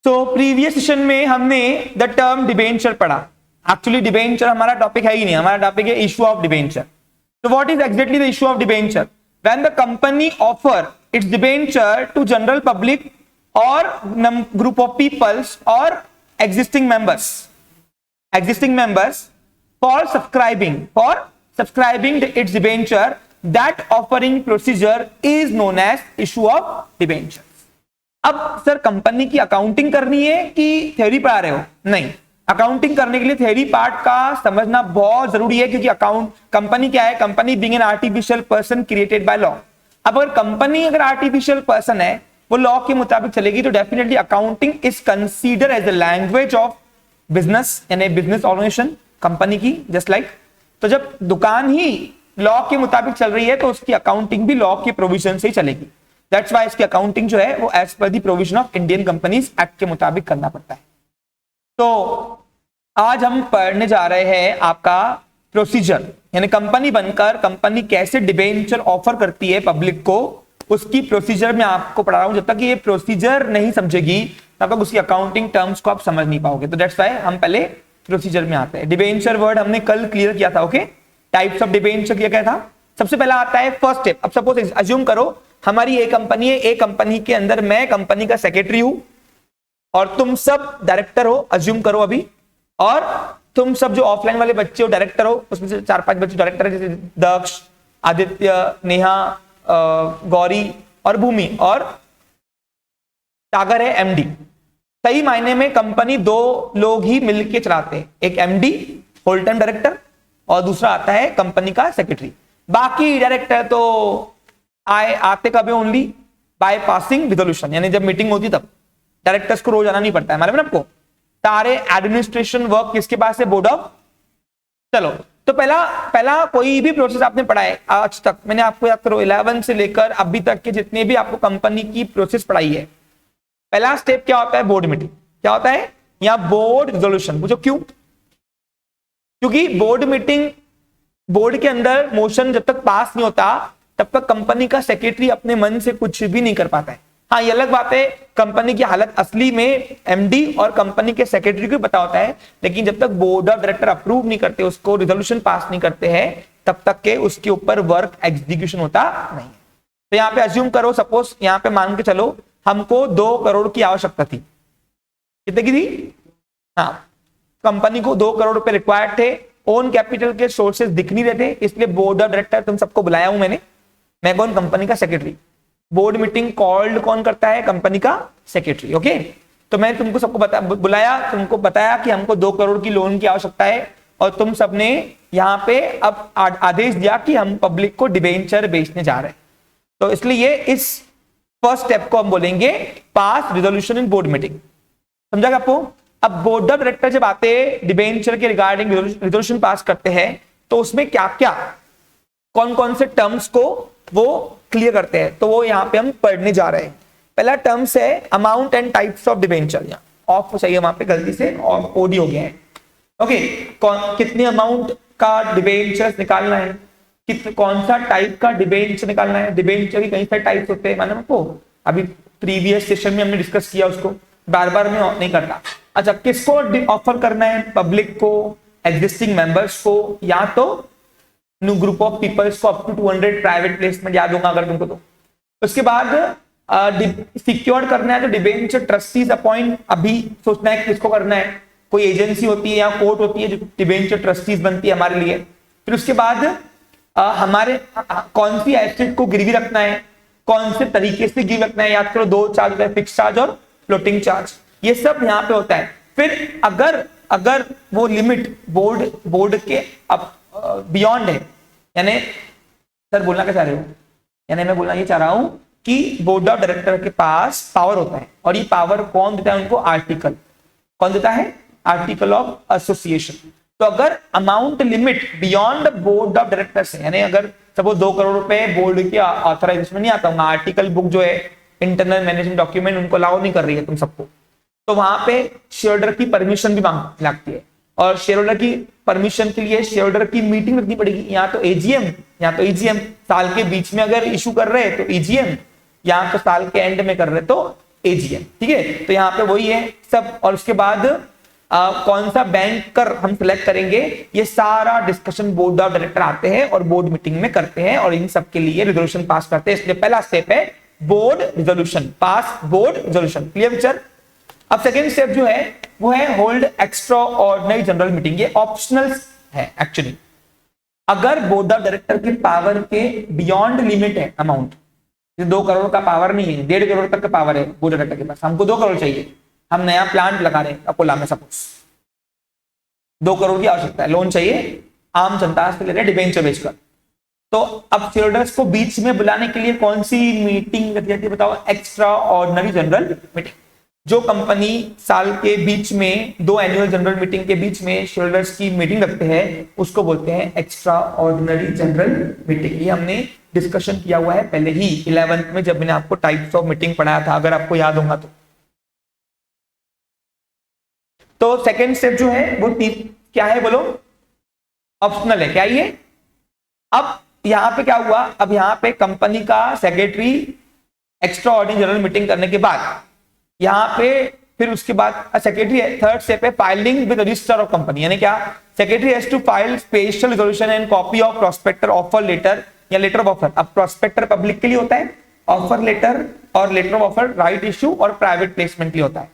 तो previous session में हमने द टर्म डिबेंचर पढ़ा। एक्चुअली डिबेंचर हमारा टॉपिक है ही नहीं, हमारा टॉपिक है इशू ऑफ डिबेंचर। तो what is exactly the issue of debenture? When the company offer its debenture to general public और ग्रुप ऑफ पीपल्स और existing members for subscribing its debenture, that offering procedure is known as issue of debenture। अब sir company की accounting करनी है कि theory पढ़ा रहे हो? नहीं, अकाउंटिंग करने के लिए थ्योरी पार्ट का समझना बहुत जरूरी है, क्योंकि कंपनी क्या है? Company being an artificial person created by law. अब अगर कंपनी अगर आर्टिफिशियल पर्सन है, वो लॉ के मुताबिक चलेगी, तो definitely accounting is consider as the language of business, यानी बिजनेस ऑर्गेनाइजेशन कंपनी की, जस्ट लाइक। तो जब दुकान ही लॉ के मुताबिक चल रही है तो उसकी अकाउंटिंग भी लॉ के प्रोविजन से ही चलेगी। दैट्स व्हाई इसकी अकाउंटिंग जो है वो as per the provision of Indian Companies Act के मुताबिक करना पड़ता है। तो आज हम पढ़ने जा रहे हैं आपका प्रोसीजर, यानी कंपनी बनकर कंपनी कैसे डिबेंचर ऑफर करती है पब्लिक को, उसकी प्रोसीजर में आपको पढ़ा रहा हूं। जब तक ये प्रोसीजर नहीं समझेगी तब तक उसकी अकाउंटिंग टर्म्स को आप समझ नहीं पाओगे। तो दैट्स व्हाई हम पहले प्रोसीजर में आते हैं। डिबेंचर वर्ड हमने कल क्लियर किया था। ओके, टाइप्स ऑफ डिबेंचर क्या था? सबसे पहला आता है फर्स्ट स्टेप। अब सपोज अज्यूम करो हमारी एक कंपनी है, एक कंपनी के अंदर मैं कंपनी का सेक्रेटरी हूं और तुम सब डायरेक्टर हो, अज्यूम करो अभी, और तुम सब जो ऑफलाइन वाले बच्चे हो डायरेक्टर हो, उसमें से 4-5 बच्चे डायरेक्टर है, जैसे दक्ष, आदित्य, नेहा, गौरी और भूमि, और सागर है एमडी। सही मायने में कंपनी दो लोग ही मिलकर चलाते हैं, एक एमडी होल टाइम डायरेक्टर और दूसरा आता है कंपनी का सेक्रेटरी। बाकी डायरेक्टर तो आते कभी ओनली बाय पासिंग रिजोल्यूशन, यानी जब मीटिंग होती तब। डायरेक्टर्स को रोज आना नहीं पड़ता है, मालूम है आपको। सारे एडमिनिस्ट्रेशन वर्क किसके पास है? Board of. चलो, तो पहला कोई भी प्रोसेस आपने पढ़ा है आज तक, मैंने आपको याद करो 11 से लेकर अभी तक के जितने भी आपको कंपनी की प्रोसेस पढ़ाई है, पहला स्टेप क्या होता है? Board meeting. क्या होता है? यहां बोर्ड रिजोल्यूशन। पूछो क्यों? क्योंकि बोर्ड मीटिंग, बोर्ड के अंदर मोशन जब तक पास नहीं होता तब तक कंपनी का सेक्रेटरी अपने मन से कुछ भी नहीं कर पाता है। हाँ, ये अलग बात है, कंपनी की हालत असली में एमडी और कंपनी के सेक्रेटरी को पता होता है, लेकिन जब तक बोर्ड ऑफ डायरेक्टर अप्रूव नहीं करते, उसको रिजोल्यूशन पास नहीं करते हैं, तब तक के उसके ऊपर वर्क एग्जीक्यूशन होता नहीं है। तो यहाँ पे अज्यूम करो, सपोज यहाँ पे मान के चलो हमको 2 करोड़ की आवश्यकता थी। कितने की थी? हाँ, कंपनी को 2 करोड़ रुपए रिक्वायर्ड थे। ओन कैपिटल के सोर्सेज दिख नहीं रहे थे, इसलिए बोर्ड ऑफ डायरेक्टर तुम सबको बुलाया हूं मैंने। मैं कौन? कंपनी का सेक्रेटरी। बोर्ड मीटिंग कॉल्ड कौन करता है? कंपनी का सेक्रेटरी। ओके, तो मैं तुमको सबको बुलाया, तुमको बताया कि हमको 2 करोड़ की लोन की आवश्यकता है, और तुम सबने यहाँ पे अब आदेश दिया कि हम पब्लिक को डिबेंचर बेचने जा रहे हैं। तो इसलिए इस फर्स्ट स्टेप को हम बोलेंगे पास रिजोल्यूशन इन बोर्ड मीटिंग। समझा आपको? अब बोर्ड ऑफ डायरेक्टर जब आते हैं डिबेंचर के रिगार्डिंग रिजोल्यूशन पास करते हैं, तो उसमें क्या क्या कौन कौन से टर्म्स को वो क्लियर करते हैं, तो वो यहाँ पे हम पढ़ने जा रहे हैं। पहला टर्म्स है amount and types of debenture. यहाँ ऑफ चाहिए, वहां पे गलती से ऑफ ओडी हो गया है। ओके, कितने अमाउंट का डिबेंचर निकालना है, कौन सा टाइप का डिबेंचर निकालना है। डिबेंचर की कई सारे टाइप्स होते हैं, मालूम आपको? अभी प्रीवियस सेशन में हमने डिस्कस किया, उसको बार बार मैं नहीं करता। अच्छा, किसको ऑफर करना है? पब्लिक को, एग्जिस्टिंग मेंबर्स को, या तो न्यू ग्रुप ऑफ पीपल्स को, अप टू 200 प्राइवेट प्लेसमेंट याद होगा अगर तुमको। तो उसके बाद सिक्योर करना है तो डिबेंचर ट्रस्टीज अपॉइंट, अभी सोचना है किसको करना है। कोई एजेंसी होती है या कोर्ट होती है जो डिबेंचर ट्रस्टीज बनती है हमारे लिए। फिर उसके बाद हमारे कौन सी एसेट को गिरवी रखना है, कौन से तरीके से गिरवी रखना है। याद करो 2 चार्ज होता है, फिक्स चार्ज और फ्लोटिंग चार्ज, ये सब यहाँ पे होता है। फिर अगर वो लिमिट बोर्ड के अब बियॉन्ड है, यानी सर बोलना क्या चाह रहे हो? यानी मैं बोलना ये चाह रहा हूं कि बोर्ड ऑफ डायरेक्टर के पास पावर होता है, और ये पावर कौन देता है उनको? आर्टिकल। कौन देता है? Article of association. तो अगर amount limit beyond board of directors है, यानी अगर सपोज 2 करोड़ रुपए बोर्ड की ऑथराइजेशन में नहीं आता हूँ, आर्टिकल बुक जो है इंटरनल मैनेजमेंट डॉक्यूमेंट उनको अलाउ नहीं कर रही है तुम सबको, तो वहां पे शेयर होल्डर की परमिशन भी मांग लगती है, और शेयर होल्डर की परमिशन के लिए शेयर होल्डर की मीटिंग रखनी पड़ेगी। यहाँ तो एजीएम साल के बीच में अगर इशू कर रहे हैं तो ईजीएम, यहाँ तो साल के एंड में कर रहे तो एजीएम। ठीक है, तो यहाँ पे वही है सब। और उसके बाद कौन सा बैंकर हम सिलेक्ट करेंगे, ये सारा डिस्कशन बोर्ड ऑफ डायरेक्टर आते हैं और बोर्ड मीटिंग में करते हैं और इन सब के लिए रिजोल्यूशन पास करते हैं। इसलिए पहला स्टेप है बोर्ड रिजोल्यूशन, पास बोर्ड रिजोल्यूशन। Clear picture. अब सेकेंड स्टेप जो है वो है hold extra ordinary general meeting. ये ऑप्शनल है एक्चुअली। अगर बोर्ड ऑफ डायरेक्टर के पावर के बियॉन्ड लिमिट है अमाउंट, 2 करोड़ का पावर नहीं है, 1.5 करोड़ तक का पावर है बोर्ड ऑफ डायरेक्टर के पास, हमको 2 करोड़ चाहिए, हम नया प्लांट लगा रहे हैं अकोला में, सपोज 2 करोड़ की आवश्यकता है, लोन चाहिए, आम जनता से ले रहे डिबेंचर बेचकर। तो अब शेयरहोल्डर्स को बीच में बुलाने के लिए कौन सी मीटिंग रखी जाती है बताओ, एक्स्ट्रा ऑर्डिनरी जनरल मीटिंग। जो कंपनी साल के बीच में 2 एनुअल जनरल मीटिंग के बीच में शेयरहोल्डर्स की मीटिंग रखते हैं उसको बोलते हैं एक्स्ट्रा ऑर्डिनरी जनरल मीटिंग। ये हमने डिस्कशन किया हुआ है पहले ही 11th में जब मैंने आपको टाइप्स ऑफ मीटिंग पढ़ाया था, अगर आपको याद होगा तो सेकेंड स्टेप जो है वो क्या है बोलो, ऑप्शनल है। क्या ये, अब यहां पे क्या हुआ, अब यहां पे कंपनी का secretary extraordinary general meeting करने के बाद यहां पे फिर उसके बाद सेक्रेटरी थर्ड स्टेप है filing with register of company. यानी क्या, secretary has to file special resolution and copy of prospectus offer letter या लेटर ऑफ ऑफर। अब प्रोस्पेक्टर पब्लिक के लिए होता है, ऑफर लेटर और letter of offer right issue और प्राइवेट प्लेसमेंट के लिए होता है।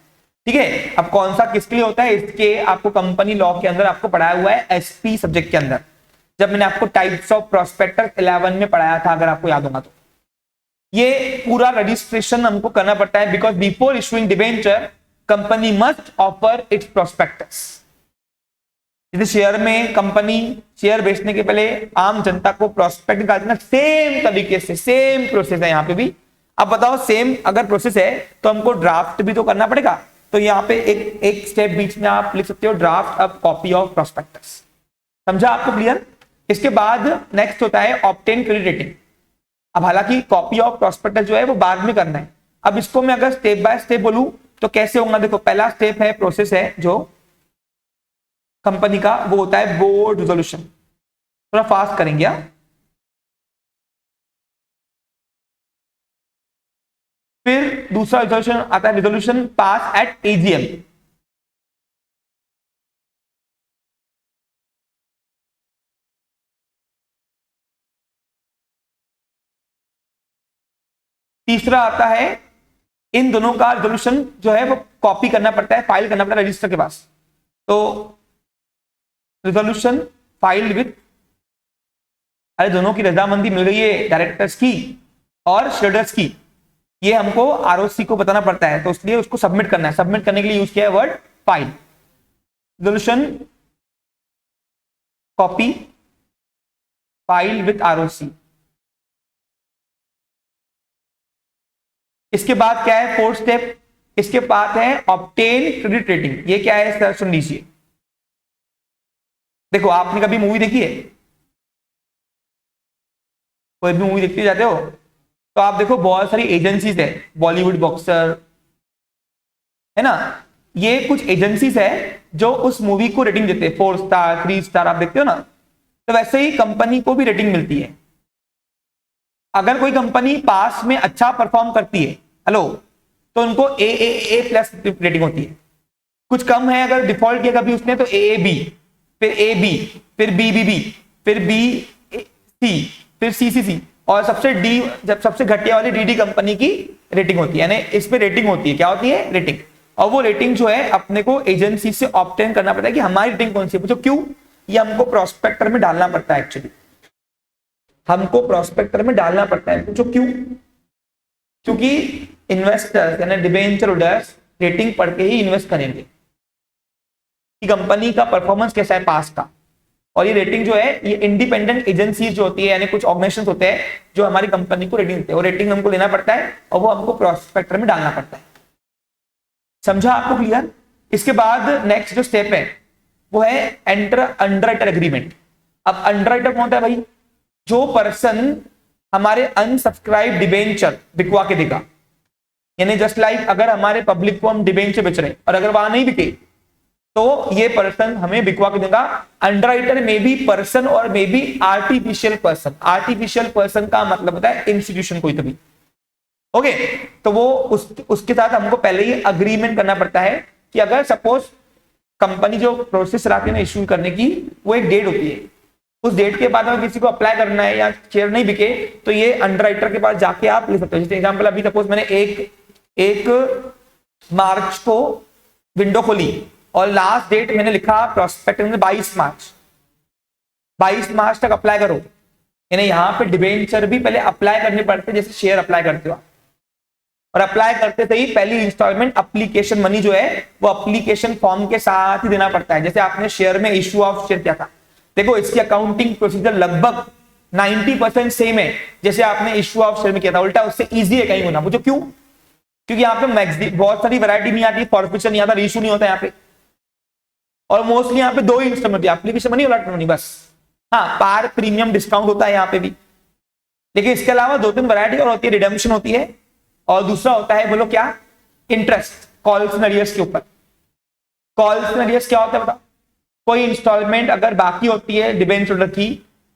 ठीक है, अब कौन सा किसके लिए होता है, इसके आपको कंपनी लॉ के अंदर आपको पढ़ाया हुआ है एसपी सब्जेक्ट के अंदर, जब मैंने आपको टाइप्स ऑफ प्रोस्पेक्टर 11 में पढ़ाया था, अगर आपको याद होगा तो। ये पूरा रजिस्ट्रेशन हमको करना पड़ता है because before issuing debenture company must offer it's prospectus. जैसे शेयर में कंपनी शेयर बेचने के पहले आम जनता को प्रोस्पेक्ट निकालती है, सेम तरीके से सेम प्रोसेस है यहाँ पे भी। अब बताओ सेम अगर प्रोसेस है तो हमको ड्राफ्ट भी तो करना पड़ेगा, तो यहाँ पे एक स्टेप बीच में आप लिख सकते हो draft a copy of prospectus. समझा आपको क्लियर। इसके बाद नेक्स्ट होता है ऑब्टेन क्रेडिट रेटिंग। अब हालांकि कॉपी ऑफ प्रोस्पेक्टस जो है वो बाद में करना है, अब इसको मैं अगर स्टेप बाय स्टेप बोलूं तो कैसे होगा, देखो पहला स्टेप है प्रोसेस है जो कंपनी का, वो होता है बोर्ड रिजोल्यूशन। थोड़ा फास्ट करेंगे आप। फिर दूसरा रिजोल्यूशन आता है रिजोल्यूशन पास एट एजीएम। तीसरा आता है, इन दोनों का रिजोल्यूशन जो है वो कॉपी करना पड़ता है, फाइल करना पड़ता है रजिस्टर के पास। तो रिजोल्यूशन फाइल्ड विद, अरे दोनों की रजामंदी मिल गई है डायरेक्टर्स की और शेयरहोल्डर्स की, ये हमको आरओसी को बताना पड़ता है, तो इसलिए उसको सबमिट करना है। सबमिट करने के लिए यूज किया है word file. Resolution copy file with ROC. इसके बाद क्या है फोर्थ स्टेप, इसके बाद है ऑब्टेन क्रेडिट रेटिंग। ये क्या है सर सुन लीजिए। देखो आपने कभी मूवी देखी है, कोई भी मूवी देखते जाते हो तो आप देखो बहुत सारी एजेंसीज है, बॉलीवुड बॉक्सर है ना, ये कुछ एजेंसीज है जो उस मूवी को रेटिंग देते हैं 4 स्टार 3 स्टार, आप देखते हो ना। तो वैसे ही कंपनी को भी रेटिंग मिलती है। अगर कोई कंपनी पास में अच्छा परफॉर्म करती है, हेलो, तो उनको ए प्लस रेटिंग होती है। कुछ कम है अगर डिफॉल्ट किया कभी उसने तो ए बी, फिर ए बी, फिर बी बी बी, फिर बी सी, फिर सी सी सी, और सबसे डी, जब सबसे घटिया वाली डी डी कंपनी की रेटिंग होती है। यानी इस पे रेटिंग होती है, क्या होती है रेटिंग। और वो रेटिंग जो है अपने को एजेंसी से ऑब्टेन करना पड़ता है कि हमारी रेटिंग कौन सी है। पूछो क्यों, ये हमको प्रोस्पेक्टर में डालना पड़ता है। एक्चुअली हमको प्रोस्पेक्टर में डालना पड़ता है। पूछो क्यों, क्योंकि इन्वेस्टर्स यानी डिबेंचर होल्डर्स रेटिंग पढ़ के ही इन्वेस्ट करेंगे कि कंपनी का परफॉर्मेंस कैसा है पास का। और ये रेटिंग जो है ये इंडिपेंडेंट एजेंसीज जो होती है, यानी कुछ ऑर्गेनाइजेशंस होते हैं जो हमारी कंपनी को रेटिंग देते हैं, वो रेटिंग हमको लेना पड़ता है और वो हमको प्रोस्पेक्टर में डालना पड़ता है। समझा आपको क्लियर। इसके बाद नेक्स्ट जो स्टेप है वो है एंटर अंडरराइटर एग्रीमेंट। अब अंडरराइटर कौन होता है भाई, जो पर्सन हमारे अनसब्सक्राइब डिबेंचर बिकवा के देगा। यानी जस्ट लाइक अगर हमारे पब्लिक को हम डिबेंचर बेच रहे हैं और अगर वहां नहीं बिके तो ये पर्सन हमें बिकवा के देगा। अंडरराइटर में बी पर्सन और may be artificial person. Artificial person का मतलब होता है इंस्टीट्यूशन कोई तो भी। ओके, तो वो उसके साथ हमको पहले ही अग्रीमेंट करना पड़ता है कि अगर सपोज कंपनी जो प्रोसेस चलाती है ना इश्यू करने की, वो एक डेट होती है, उस डेट के बाद अगर किसी को अप्लाई करना है या शेयर नहीं बिके तो ये अंडरराइटर के पास जाके आप ले सकते हो। जैसे एग्जांपल अभी सपोज मैंने एक मार्च को विंडो खोली और लास्ट डेट मैंने लिखा प्रोस्पेक्टस में 22 मार्च तक अप्लाई करो, यानी यहाँ पे डिबेंचर भी पहले अप्लाई करने पड़ते हैं जैसे शेयर अप्लाई करते हो। और अप्लाई करते थे ही पहली इंस्टॉलमेंट एप्लीकेशन मनी जो है वो एप्लीकेशन फॉर्म के साथ ही देना पड़ता है। जैसे आपने शेयर में इश्यू ऑफ शेयर किया था, देखो इसकी अकाउंटिंग प्रोसीजर लगभग 90% सेम है जैसे आपने इश्यू ऑफ शेयर में किया था, उल्टा उससे इजी है कहीं होना। मुझे क्यों? क्योंकि यहाँ पे मैक्सिमम बहुत सारी वैरायटी नहीं आती, फॉरफिचर नहीं आता, रीइश्यू नहीं होता यहाँ पे, और मोस्टली यहाँ पे दो ही इंस्टॉलमेंट होती है, एप्लीकेशन मनी और अलॉट मनी बस। हाँ, पार प्रीमियम डिस्काउंट होता है यहाँ पे भी, लेकिन इसके अलावा 2-3 वैरायटी और होती है, रिडेम्पशन होती है और दूसरा होता है, बोलो क्या, इंटरेस्ट कॉल्स एंड अरियर्स के ऊपर। कॉल्स एंड अरियर्स क्या होता है बताओ? कोई इंस्टॉलमेंट अगर बाकी होती है डिबेंचर की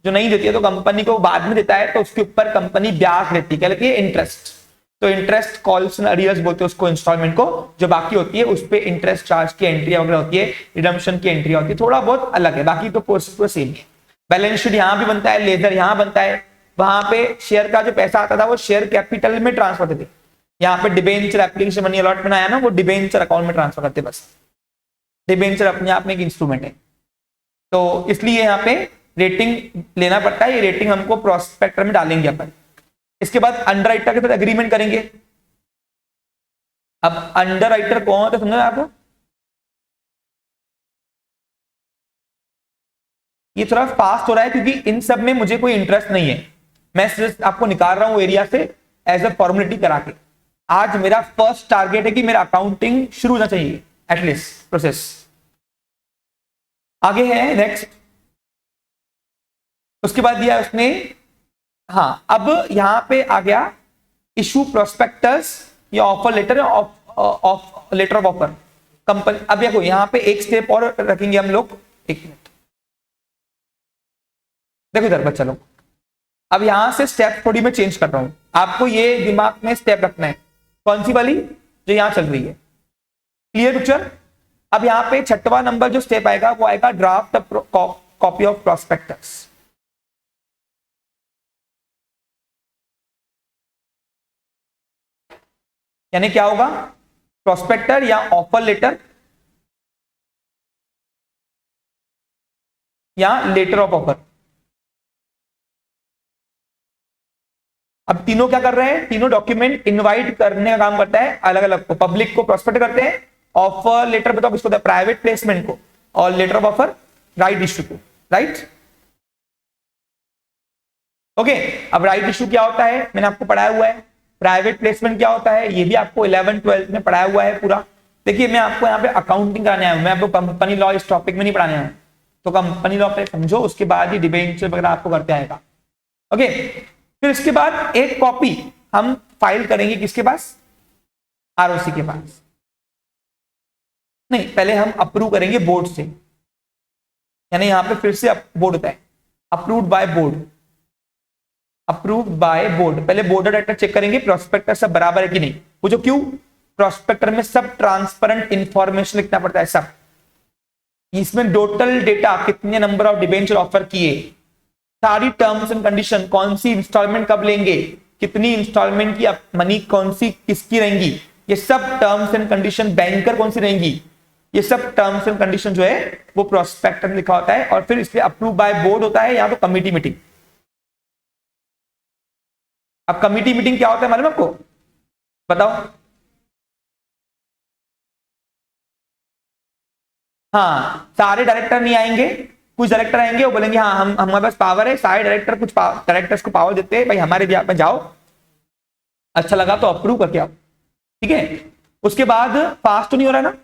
जो नहीं देती है तो कंपनी को बाद में देता है, तो उसके ऊपर कंपनी ब्याज लेती है, क्या लेती है? इंटरेस्ट। तो इंटरेस्ट कॉल्स एंड अरियर्स बोलते हैं उसको, इंस्टॉलमेंट को जो बाकी होती है उस पर इंटरेस्ट चार्ज की एंट्री वगैरह होती है, रिडम्पशन की एंट्री होती है, थोड़ा बहुत अलग है, बाकी तो प्रोसेस पूरा सेम है। बैलेंस शीट यहाँ भी बनता है, लेजर यहाँ बनता है, वहां पे शेयर का जो पैसा आता था वो शेयर कैपिटल में ट्रांसफर करते थे, यहाँ पे डिबेंचर एप्लीकेशन मनी अलॉटमेंट आया ना, वो डिबेंचर अकाउंट में ट्रांसफर करते बस। डिबेंचर अपने आप में एक इंस्ट्रूमेंट है, तो इसलिए यहाँ पे रेटिंग लेना पड़ता है। ये रेटिंग हमको प्रोस्पेक्टर में डालेंगे अपन। इसके बाद अंडरराइटर के साथ एग्रीमेंट करेंगे। अब अंडरराइटर कौन होता है समझो आपको? ये थोड़ा फास्ट हो रहा है क्योंकि इन सब में मुझे कोई इंटरेस्ट नहीं है, मैं सिर्फ आपको निकाल रहा हूं एरिया से एज अ फॉर्मेलिटी करा के। आज मेरा फर्स्ट टारगेट है कि मेरा अकाउंटिंग शुरू होना चाहिए एटलीस्ट प्रोसेस। आगे है नेक्स्ट, उसके बाद दिया उसने, हाँ अब यहां पे आ गया इशू प्रोस्पेक्टस या offer letter of letter of offer company. अब देखो यहां पे एक स्टेप और रखेंगे हम लोग, एक मिनट देखो इधर बच्चा लोग, अब यहां से स्टेप थोड़ी मैं चेंज कर रहा हूं, आपको ये दिमाग में स्टेप रखना है, कौन सी वाली जो यहां चल रही है, क्लियर पिक्चर। अब यहां पे 6वां नंबर जो स्टेप आएगा वो आएगा ड्राफ्ट कॉपी ऑफ प्रोस्पेक्टस। यानी क्या होगा, प्रोस्पेक्टर या ऑफर लेटर या लेटर ऑफ ऑफर। अब तीनों क्या कर रहे हैं, तीनों डॉक्यूमेंट इनवाइट करने का काम करता है अलग अलग को। पब्लिक को प्रोस्पेक्ट करते हैं, ऑफर लेटर बताओ किसको होता है, प्राइवेट प्लेसमेंट को, और letter of offer right issue को, राइट ओके। अब राइट इश्यू क्या होता है मैंने आपको पढ़ाया हुआ है, प्राइवेट प्लेसमेंट क्या होता है ये भी आपको 11th-12th में पढ़ाया हुआ है पूरा। देखिए मैं आपको यहाँ पे अकाउंटिंग कराने आया हूं, मैं आपको कंपनी लॉ इस टॉपिक में नहीं पढ़ाने आया हूं, तो कंपनी लॉ पे समझो, उसके बाद ही डिबेंचर वगैरह आपको करते आएगा ओके। फिर इसके बाद एक कॉपी हम फाइल करेंगे किसके पास, आरओसी के पास, नहीं पहले हम अप्रूव करेंगे बोर्ड से, यानी यहां पे फिर से बोर्ड होता है approved by board, approved by board. पहले बोर्ड ऑफ डायरेक्टर चेक करेंगे प्रोस्पेक्टर सब बराबर है कि नहीं, वो जो क्यों, प्रोस्पेक्टर में सब ट्रांसपेरेंट इंफॉर्मेशन लिखना पड़ता है सब, इसमें टोटल डेटा कितने नंबर ऑफ डिबेंचर ऑफर किए, सारी टर्म्स एंड कंडीशन, कौन सी इंस्टॉलमेंट कब लेंगे, कितनी इंस्टॉलमेंट की मनी कौन सी किसकी रहेंगी, ये सब टर्म्स एंड कंडीशन, बैंकर कौन सी रहेंगी, ये सब टर्म्स एंड कंडीशन जो है वो प्रोस्पेक्टर में लिखा होता है। और फिर इसलिए अप्रूव बाय बोर्ड होता है, यहाँ तो कमिटी मीटिंग। अब कमिटी मीटिंग क्या होता है मालूम आपको, बताओ? हाँ, सारे डायरेक्टर नहीं आएंगे, कुछ डायरेक्टर आएंगे, वो बोलेंगे हाँ हम हमारे पास पावर है, सारे डायरेक्टर कुछ डायरेक्टर्स को पावर देते हैं, भाई हमारे भी आप में जाओ, अच्छा लगा तो अप्रूव करके आओ, ठीक है। उसके बाद फास्ट तो नहीं हो रहा ना,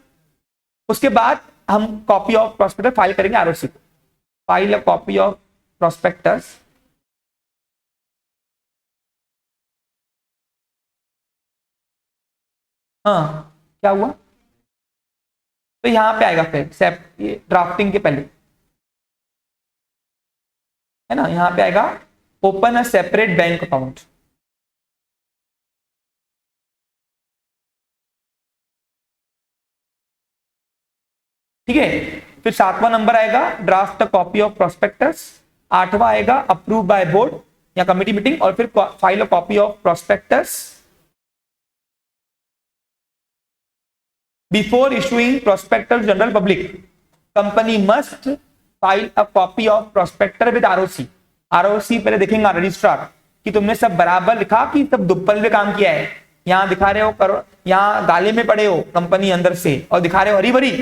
उसके बाद हम कॉपी ऑफ प्रोस्पेक्टस फाइल करेंगे आरओसी को, फाइल कॉपी ऑफ प्रोस्पेक्टस, हाँ क्या हुआ, तो यहां पे आएगा फिर ये ड्राफ्टिंग के पहले है ना, यहां पे आएगा open a separate bank account, ठीक है। फिर 7वां नंबर आएगा draft a copy of prospectus, 8वां आएगा अप्रूव बाय बोर्ड या कमिटी मीटिंग, और फिर file a copy of prospectus before issuing prospectus general public, company must file a copy of prospectus with ROC. ROC पहले देखेंगे registrar कि तुमने सब बराबर लिखा कि सब दुब्बल पे काम किया है, यहाँ दिखा रहे हो करो, यहाँ गाले में पड़े हो कंपनी अंदर से और दिखा रहे हो हरी भरी,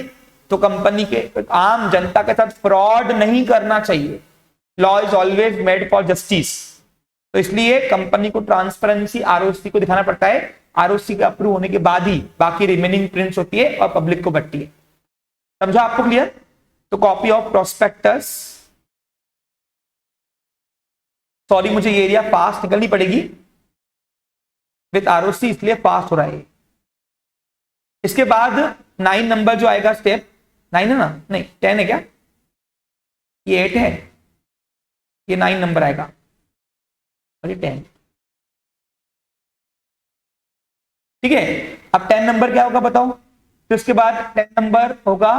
तो कंपनी के आम जनता के साथ फ्रॉड नहीं करना चाहिए। Law is always made for justice, तो इसलिए कंपनी को ट्रांसपेरेंसी आरओसी को दिखाना पड़ता है। आरओसी का अप्रूव होने के बाद ही बाकी रिमेनिंग प्रिंट्स होती है और पब्लिक को बटती है। समझा आपको क्लियर? तो कॉपी ऑफ प्रोस्पेक्टस, सॉरी मुझे ये एरिया फास्ट निकलनी पड़ेगी विद आरओसी, इसलिए फास्ट हो रहा है। इसके बाद 9 नंबर जो आएगा स्टेप, 9 है ना, नहीं 10 है क्या, ये 8 है, ये 9 नंबर आएगा और ये 10, ठीक है। अब 10 नंबर क्या होगा बताओ? तो इसके बाद 10 नंबर होगा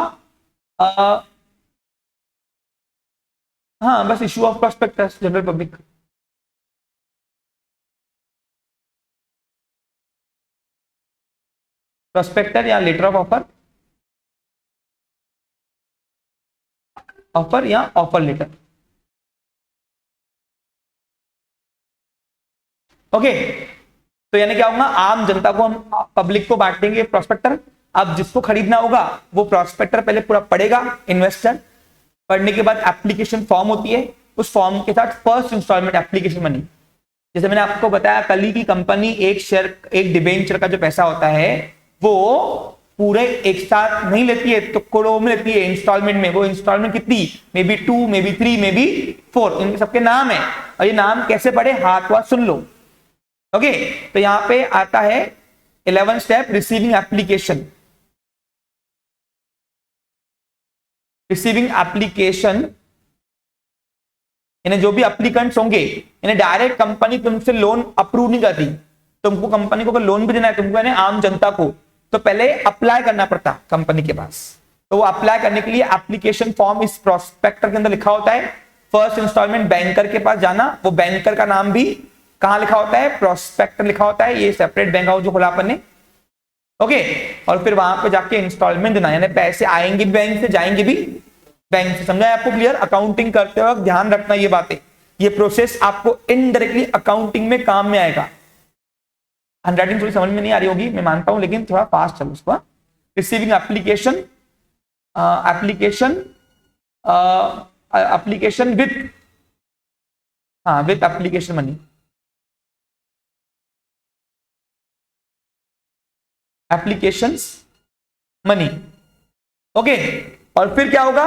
हाँ बस issue of prospectus general public, prospector या लेटर ऑफ ऑफर, ऑफर या ऑफर लेटर, ओके। तो यानी क्या होगा, आम जनता को हम पब्लिक को बांटेंगे प्रोस्पेक्टर। अब जिसको खरीदना होगा वो प्रोस्पेक्टर पहले पूरा पढ़ेगा, इन्वेस्टर पढ़ने के बाद एप्लीकेशन फॉर्म होती है, उस फॉर्म के साथ फर्स्ट इंस्टॉलमेंट एप्लीकेशन मनी, जैसे मैंने आपको बताया कल ही की कंपनी एक शेयर एक डिबेंचर का जो पैसा होता है वो पूरे एक साथ नहीं लेती है, तो करोड़ में लेती है इंस्टॉलमेंट में। वो इंस्टॉलमेंट कितनी, may be 2, may be 3, may be 4, इनके सबके नाम है। और ये नाम कैसे पढ़े, हाथ वाथ सुन लो, ओके। तो यहां पे आता है 11 step receiving application. Receiving application इन्हें जो भी एप्लीकेंट्स होंगे इन्हें डायरेक्ट कंपनी तुमसे लोन अप्रूव नहीं करती। तुमको कंपनी को अगर लोन भी देना है तुमको आम जनता को, तो पहले अप्लाई करना पड़ता कंपनी के पास। तो वो अप्लाई करने के लिए एप्लीकेशन फॉर्म इस प्रोस्पेक्टर के अंदर लिखा होता है। फर्स्ट इंस्टॉलमेंट बैंकर के पास जाना, वो बैंकर का नाम भी कहां लिखा होता है, प्रोस्पेक्टर लिखा होता है। ये सेपरेट बैंक हाउस जो खोला अपन ने, ओके। और फिर वहां पे जाके इंस्टॉलमेंट देना, यानी पैसे आएंगे बैंक से, जाएंगे भी बैंक से। समझा है आपको क्लियर? अकाउंटिंग करते वक्त ध्यान रखना ये बातें, ये प्रोसेस आपको इनडायरेक्टली अकाउंटिंग में काम में आएगा। हैंडराइटिंग थोड़ी समझ में नहीं आ रही होगी, मैं मानता हूं, लेकिन थोड़ा फास्ट चलो उसको। रिसीविंग एप्लीकेशन, एप्लीकेशन विथ, हाँ with application money, applications money, okay. और फिर क्या होगा,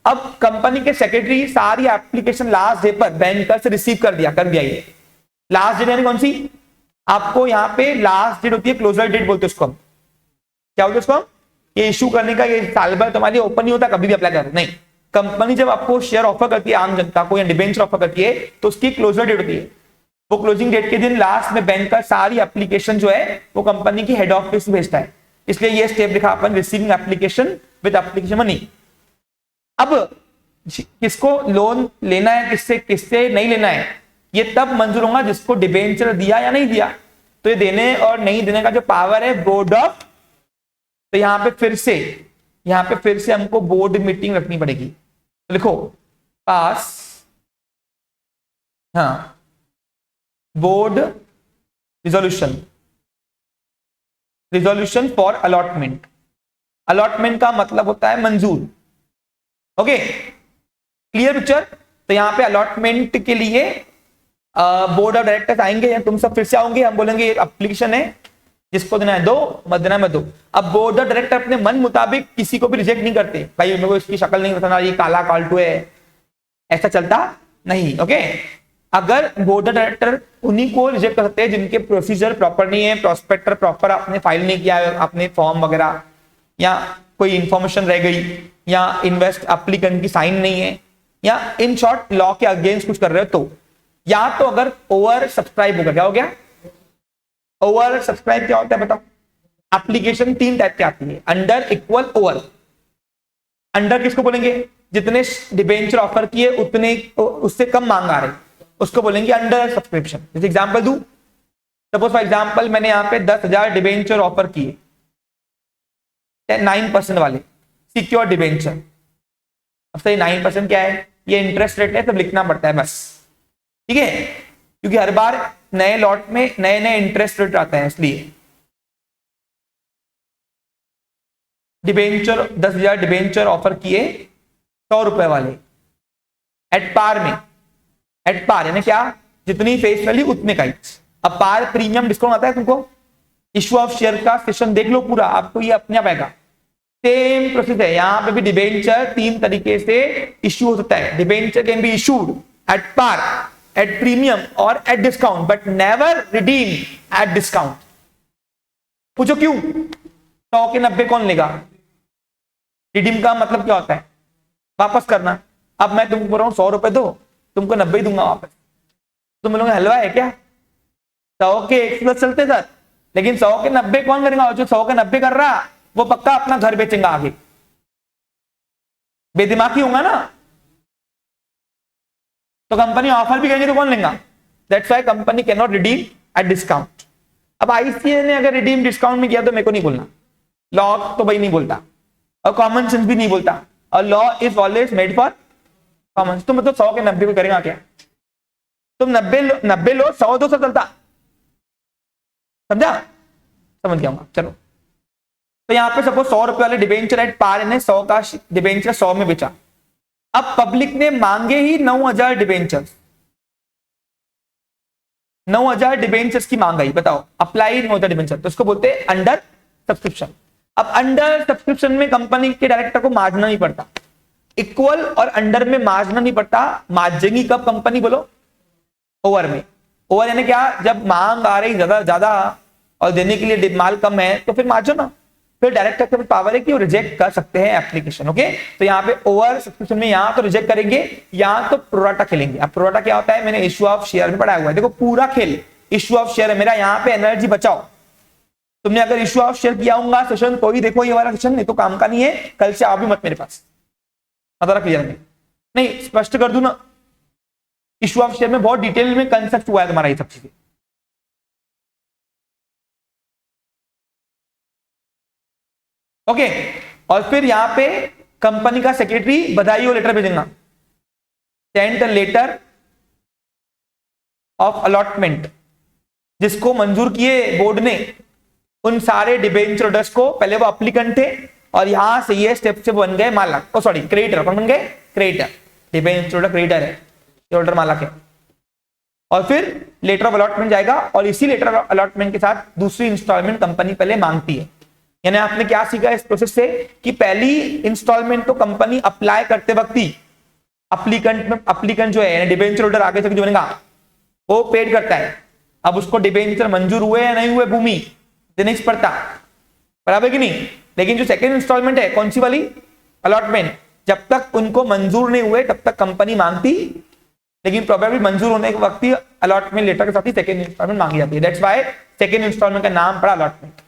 अब कंपनी के सेक्रेटरी सारी एप्लीकेशन लास्ट डे पर बैंकर से रिसीव कर दिया ये लास्ट डेट यानी कौन सी, आपको यहाँ पे लास्ट डेट होती है, क्लोजर डेट बोलते हैं उसको हम। क्या बोलते हैं उसको हम? ये इशू करने का, ये साल भर तुम्हारे लिए ओपन नहीं होता, कभी भी अप्लाई करो नहीं। कंपनी जब आपको शेयर ऑफर करती है आम जनता को या डिबेंचर ऑफर करती है तो उसकी क्लोजर डेट होती है। वो क्लोजिंग डेट के दिन लास्ट में बैंक का सारी एप्लीकेशन जो है वो कंपनी की हेड ऑफिस भेजता है। इसलिए ये स्टेप लिखा अपन, receiving application with application money. अब किसको लोन लेना है, किससे किससे नहीं लेना है, ये तब मंजूर होगा जिसको डिबेंचर दिया या नहीं दिया। तो ये देने और नहीं देने का जो पावर है बोर्ड ऑफ, तो यहां पे फिर से हमको बोर्ड मीटिंग रखनी पड़ेगी। तो लिखो पास, हाँ board resolution for allotment. Allotment का मतलब होता है मंजूर, ओके क्लियर पिक्चर। तो यहां पे अलॉटमेंट के लिए बोर्ड ऑफ डायरेक्टर्स आएंगे या तुम सब फिर से आओगे, हम बोलेंगे ये एप्लीकेशन है, जिसको देना है दो, मत देना मत दो। अब बोर्ड ऑफ डायरेक्टर अपने मन मुताबिक किसी को भी रिजेक्ट नहीं करते, भाई मेरे को इसकी शक्ल नहीं पसंद आ रही, काला काल्टू है, ऐसा चलता नहीं, ओके। अगर बोर्ड ऑफ डायरेक्टर उन्हीं को रिजेक्ट कर सकते हैं जिनके प्रोसीजर प्रॉपर नहीं है, प्रोस्पेक्टर प्रॉपर आपने फाइल नहीं किया है, आपने फॉर्म वगैरह, या कोई इंफॉर्मेशन रह गई, या इन्वेस्ट एप्लीकेंट की साइन नहीं है, या इन शॉर्ट लॉ के अगेंस्ट कुछ कर रहे हो। तो या तो अगर ओवर सब्सक्राइब होगा, क्या हो गया ओवर सब्सक्राइब, क्या होता है बताओ? एप्लीकेशन 3 टाइप की आती है, अंडर, इक्वल, ओवर। अंडर किसको बोलेंगे? जितने डिबेंचर ऑफर किए उतने उससे कम मांग आ रही, उसको बोलेंगे अंडर सब्सक्रिप्शन। जैसे एग्जांपल दूं, सपोज फॉर एग्जांपल मैंने यहाँ पे 10,000 डिबेंचर ऑफर किए, 9% वाले सिक्योर डिबेंचर। अब सही 9% क्या है? ये इंटरेस्ट रेट है, सब लिखना पड़ता है बस, ठीक है, क्योंकि हर बार नए लॉट में नए नए इंटरेस्ट रेट आते हैं, इसलिए डिबेंचर 10,000 डिबेंचर ऑफर किए 100 रुपए वाले एट पार में, एट पार यानी क्या? जितनी फेस वैल्यू उतने का ही। अब पार प्रीमियम डिस्काउंट आता है तुमको, इश्यू ऑफ शेयर का सेशन देख लो पूरा, आपको ये अपने आप आएगा। सेम प्रोसेस है यहाँ पे भी, डिबेंचर 3 तरीके से इश्यू हो सकता है। Debenture can be issued at par, at premium और at discount, but never redeem at discount. पूछो क्यों? 100 के 90 कौन लेगा? रिडीम का मतलब क्या होता है? वापस करना। अब मैं तुमको बोल रहा हूं 100 रुपए दो, तुमको 90 ही दूंगा वापस, तुम बोलोगे हलवा है क्या? 100 के 110 चलते सर, लेकिन 100 के 90 कौन करेगा? जो 100 के 90 कर रहा वो पक्का अपना घर बेचेगा आगे, बेदिमागी होगा ना। तो कंपनी ऑफर भी करेंगे तो कौन लेगा? That's why company can not redeem at discount. अब आईसीए ने अगर रिडीम डिस्काउंट में किया तो मेरे को नहीं बोलना, लॉ तो भाई नहीं बोलता और कॉमन सेंस भी नहीं बोलता, और law is always made for common. तो मतलब 100 के 90 को करेगा क्या? तुम 90 लो, 100 दो, सब चलता, समझा? समझ गया होगा, चलो। तो यहाँ पे सपोज 100 रुपए वाले डिबेंचर एट पार ने 100 का डिबेंचर 100 में बेचा। अब पब्लिक ने मांगे ही 9,000 डिबेंचर्स, 9,000 डिबेंचर्स की मांग आई, बताओ अप्लाई 9,000 डिबेंचर, तो इसको बोलते हैं अंडर सब्सक्रिप्शन। अब अंडर सब्सक्रिप्शन में कंपनी के डायरेक्टर को मार्जना नहीं पड़ता, इक्वल और अंडर में मार्जना नहीं पड़ता। मार्जेंगी कब कंपनी? बोलो ओवर में। ओवर यानी क्या? जब मांग आ रही ज्यादा और देने के लिए माल कम है तो फिर मार्जो ना, फिर डायरेक्टर के पावर है कि वो रिजेक्ट कर सकते हैं एप्लीकेशन। ओके, तो यहाँ पे ओवर सब्सक्रिप्शन में यहाँ तो रिजेक्ट करेंगे, यहाँ तो प्रोराटा खेलेंगे। अब प्रोराटा क्या होता है? मैंने इश्यू ऑफ शेयर में पढ़ाया हुआ है, देखो पूरा खेल इश्यू ऑफ शेयर है मेरा। यहाँ पे एनर्जी बचाओ, तुमने अगर इश्यू ऑफ शेयर किया होगा सेशन तो ही देखो ये वाला सेशन, नहीं तो काम का नहीं है, कल से आओ भी मत मेरे पास। क्लियर नहीं? स्पष्ट कर दूं ना, इश्यू ऑफ शेयर में बहुत डिटेल में कंसेप्ट हुआ है तुम्हारा ये सब चीजें। ओके, और फिर यहां पे कंपनी का सेक्रेटरी बधाई और लेटर भेजेगा, सेंड लेटर ऑफ अलॉटमेंट, जिसको मंजूर किए बोर्ड ने उन सारे डिबेंचर होल्डर्स को। पहले वो अप्लीकेंट थे और यहां से ये स्टेप से बन गए मालक, सॉरी क्रेडिटर। कौन बन गए? क्रेडिटर। डिबेंचर होल्डर क्रेडिटर है, होल्डर मालक है। और फिर लेटर ऑफ अलॉटमेंट जाएगा और इसी लेटर ऑफ अलॉटमेंट के साथ दूसरी इंस्टॉलमेंट कंपनी पहले मांगती है। यानी आपने क्या सीखा इस प्रोसेस से कि पहली इंस्टॉलमेंट तो कंपनी अप्लाई करते वक्त ही अप्लीकेंट जो है डिबेंचर होल्डर आगे से जो बनेगा वो पेड करता है। अब उसको डिबेंचर मंजूर हुए या नहीं हुए भूमि देने से पड़ता, बराबर कि नहीं? लेकिन जो सेकंड इंस्टॉलमेंट है कौन सी वाली? अलॉटमेंट, जब तक उनको मंजूर नहीं हुए तब तक कंपनी मांगती, लेकिन प्रोबेबली मंजूर होने के वक्त ही अलॉटमेंट लेटर के साथ ही सेकंड इंस्टॉलमेंट मांगी जाती है। दैट्स व्हाई सेकंड इंस्टॉलमेंट का नाम पड़ा अलॉटमेंट।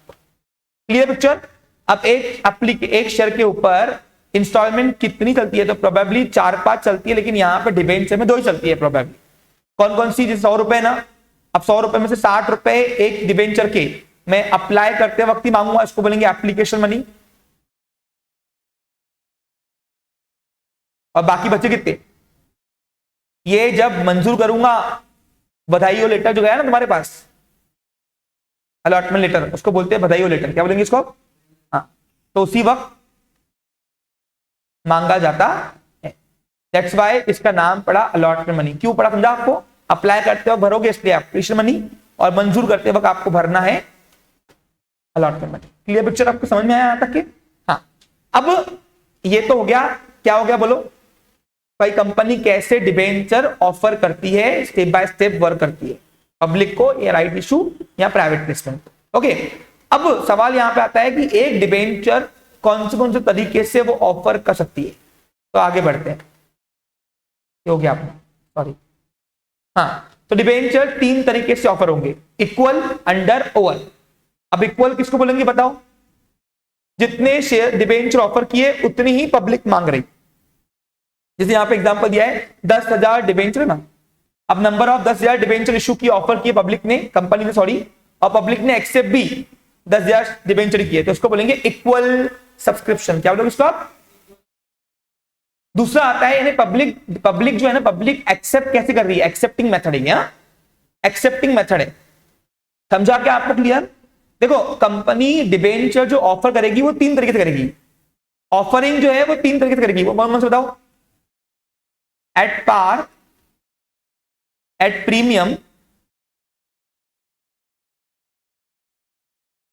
Clear picture? अब एक शेयर के ऊपर इंस्टॉलमेंट कितनी चलती है? तो प्रोबेबली 4-5 चलती है, लेकिन यहाँ पे डिबेंचर में 2 ही चलती है प्रोबेबली। कौन कौन सी? 100 रुपए ना, अब 100 रुपए में से 60 रुपए एक डिबेंचर के मैं अप्लाई करते वक्त ही मांगूंगा, इसको बोलेंगे एप्लीकेशन मनी। और बाकी बचे कितने? ये जब मंजूर करूंगा बधाई हो लेटर जो गया ना तुम्हारे पास, अलॉटमेंट लेटर, उसको बोलते हैं बधाई हो लेटर। क्या बोलेंगे इसको? हाँ, तो उसी वक्त मांगा जाता है। दैट्स व्हाई इसका नाम पड़ा अलॉटमेंट मनी। क्यों पड़ा समझा आपको? अप्लाई करते वक्त भरोगे इसलिए एप्लीकेशन मनी, और मंजूर करते वक्त आपको भरना है अलॉटमेंट मनी। क्लियर पिक्चर आपको समझ में आया यहां तक के? हाँ, अब ये तो हो गया। क्या हो गया बोलो भाई? कंपनी कैसे डिबेंचर ऑफर करती है, स्टेप बाय स्टेप वर्क करती है, पब्लिक को या राइट इशू या प्राइवेट प्लेसमेंट। ओके, अब सवाल यहां पे आता है कि एक डिबेंचर कौन से तरीके से वो ऑफर कर सकती है। तो आगे बढ़ते हैं। हो गया आपने, सॉरी, हाँ, तो डिबेंचर 3 तरीके से ऑफर होंगे, इक्वल, अंडर, ओवर। अब इक्वल किसको बोलेंगे बताओ? जितने शेयर डिबेंचर ऑफर किए उतनी ही पब्लिक मांग रही। जैसे यहां पे एग्जांपल दिया है 10,000 डिबेंचर है ना, अब नंबर ऑफ 10,000 डिबेंचर इशू की ऑफर किए पब्लिक ने, कंपनी ने सॉरी, और पब्लिक ने एक्सेप्ट भी 10,000 डिबेंचर किए, तो उसको बोलेंगे इक्वल सब्सक्रिप्शन। क्या बोलोगे इसको आप? दूसरा आता है यानी पब्लिक जो है ना, पब्लिक एक्सेप्ट कैसे कर रही है, एक्सेप्टिंग मेथड है, एक्सेप्टिंग मेथड है। समझा क्या आपको क्लियर? देखो कंपनी डिबेंचर जो ऑफर करेगी वो 3 तरीके से करेगी। ऑफरिंग जो है वो 3 तरीके से करेगी, वो कौन से बताओ? एट पार, एट प्रीमियम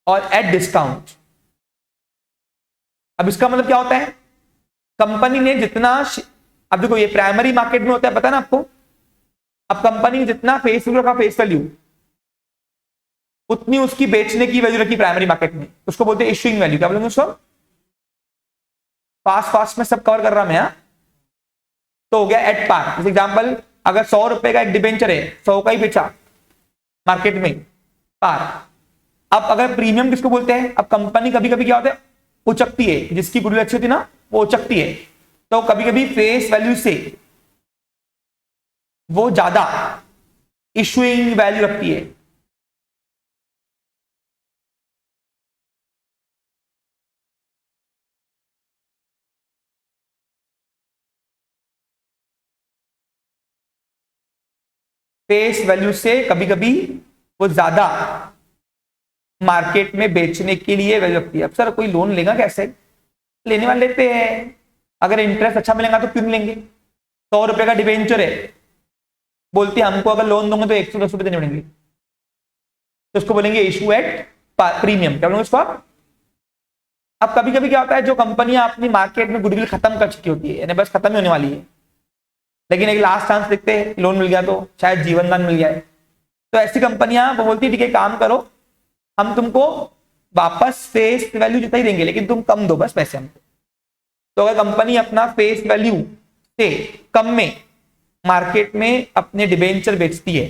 और एट डिस्काउंट। अब इसका मतलब क्या होता है? कंपनी ने जितना, अब देखो ये प्राइमरी मार्केट में होता है, पता है ना आपको। अब कंपनी ने जितना फेस वैल्यू रखा, फेस वैल्यू उतनी उसकी बेचने की वैल्यू रखी प्राइमरी मार्केट में, उसको बोलते हैं इशूइंग वैल्यू। क्या बोलेंगे उसको? फास्ट में सब कवर कर रहा मैं। तो हो गया एट पार। जैसे एग्जांपल, अगर 100 रुपए का एक डिबेंचर है, 100 का ही बेचा मार्केट में, पार। अब अगर प्रीमियम किसको बोलते हैं? अब कंपनी कभी कभी क्या होता है, उचकती है, जिसकी गुडविल अच्छी होती है ना वो उचकती है, तो कभी कभी फेस वैल्यू से वो ज्यादा इशूइंग वैल्यू रखती है। फेस वैल्यू से कभी कभी वो ज्यादा मार्केट में बेचने के लिए वैल्यू रखती है। अब सर कोई लोन लेगा कैसे? लेने वाले लेते हैं, अगर इंटरेस्ट अच्छा मिलेगा तो क्यों नहीं लेंगे? 100 रुपए का डिबेंचर है, बोलते हैं हमको अगर लोन दूंगा तो 110 रुपए देने पड़ेंगे, तो उसको बोलेंगे इशू एट प्रीमियम। क्या बोलेंगे उसको आप? अब कभी कभी क्या होता है, जो कंपनियां अपनी मार्केट में गुडविल खत्म कर चुकी होती है, यानी बस खत्म ही होने वाली है, लेकिन एक लास्ट चांस देखते हैं, लोन मिल गया तो शायद जीवन दान मिल जाए, तो ऐसी कंपनियां वो बोलती है ठीक है काम करो, हम तुमको वापस फेस वैल्यू जितना ही देंगे, लेकिन तुम कम दो बस पैसे हमको। तो अगर कंपनी अपना फेस वैल्यू से कम में मार्केट में अपने डिबेंचर बेचती है,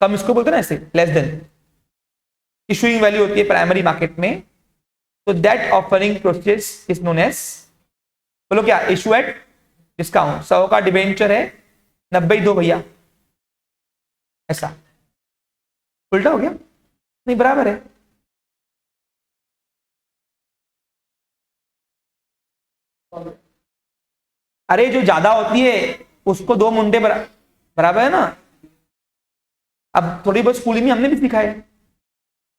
कम इसको बोलते हैं ना, ऐसे लेस देन इशूइंग वैल्यू होती है प्राइमरी मार्केट में, तो that offering process is known as, बोलो क्या? Issue at discount. 100 का डिबेंचर है, 90 ही दो भैया, ऐसा। उल्टा हो गया? नहीं, बराबर है। अरे जो ज्यादा होती है उसको 2 मुंडे बराबर है ना। अब थोड़ी बहुत स्कूलिंग में हमने भी सीखा है,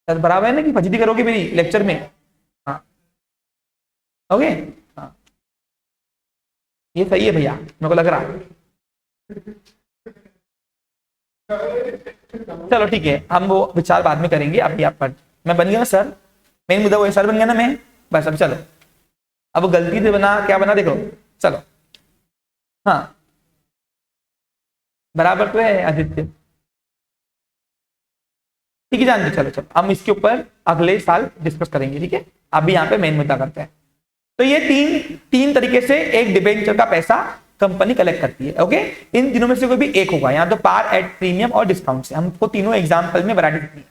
बराबर है ना, कि फजीदी करोगे मेरी लेक्चर में। हाँ ओके, हाँ ये सही है भैया, मेरे को लग रहा है। चलो ठीक है, हम वो विचार बाद में करेंगे, अभी आप पढ़। मैं बन गया ना सर, मेन मुद्दा वो सर बन गया ना मैं, बस अब चलो, अब गलती से बना क्या बना देखो, चलो। हाँ बराबर तो है आदित्य, ठीक है जानते। चलो चलो हम इसके ऊपर अगले साल डिस्कस करेंगे, ठीक है। अभी यहाँ पे मेन मुद्दा करते हैं। तो ये तीन तरीके से एक डिबेंचर का पैसा कंपनी कलेक्ट करती है, ओके। इन तीनों में से कोई भी एक होगा, यहाँ तो पार, एट प्रीमियम और डिस्काउंट से हमको तीनों एग्जांपल में वैरायटी दी।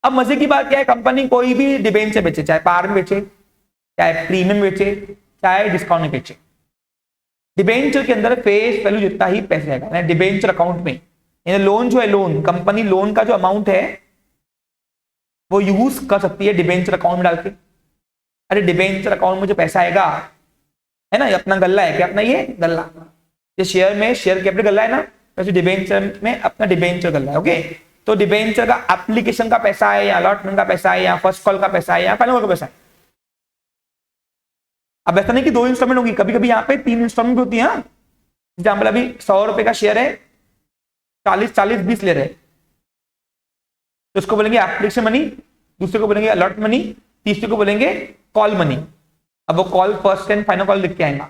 अब मजे की बात क्या है, कंपनी कोई भी डिबेंचर बेचे, चाहे पार में बेचे, चाहे प्रीमियम बेचे, चाहे डिस्काउंट में बेचे, डिबेंचर के अंदर फेस वैल्यू जितना ही पैसे आएगा डिबेंचर अकाउंट में। लोन जो है, लोन कंपनी लोन का जो अमाउंट है वो यूज कर सकती है डिबेंचर अकाउंट में डाल के। अरे डिबेंचर अकाउंट में जो पैसा आएगा है ना, ये अपना गल्ला है, क्या अपना ये गल्ला, ये शेयर में शेयर कैपिटल गल्ला है ना, वैसे डिबेंचर में अपना डिबेंचर गल्ला है, ओके। तो डिबेंचर का एप्लीकेशन का पैसा है, या अलॉटमेंट का पैसा है, या फर्स्ट कॉल का पैसा है, या फाइनल कॉल का पैसा है। अब ऐसा नहीं कि 2 इंस्टॉलमेंट होगी, कभी कभी यहाँ पे 3 इंस्टॉलमेंट होती है। एग्जाम्पल अभी 100 रुपए का शेयर है, 40-40-20 ले रहे, तो उसको बोलेंगे एप्लीकेशन मनी, दूसरे को बोलेंगे अलॉट मनी, तीसरे को बोलेंगे कॉल मनी। अब वो call first and final call लिख के आएगा।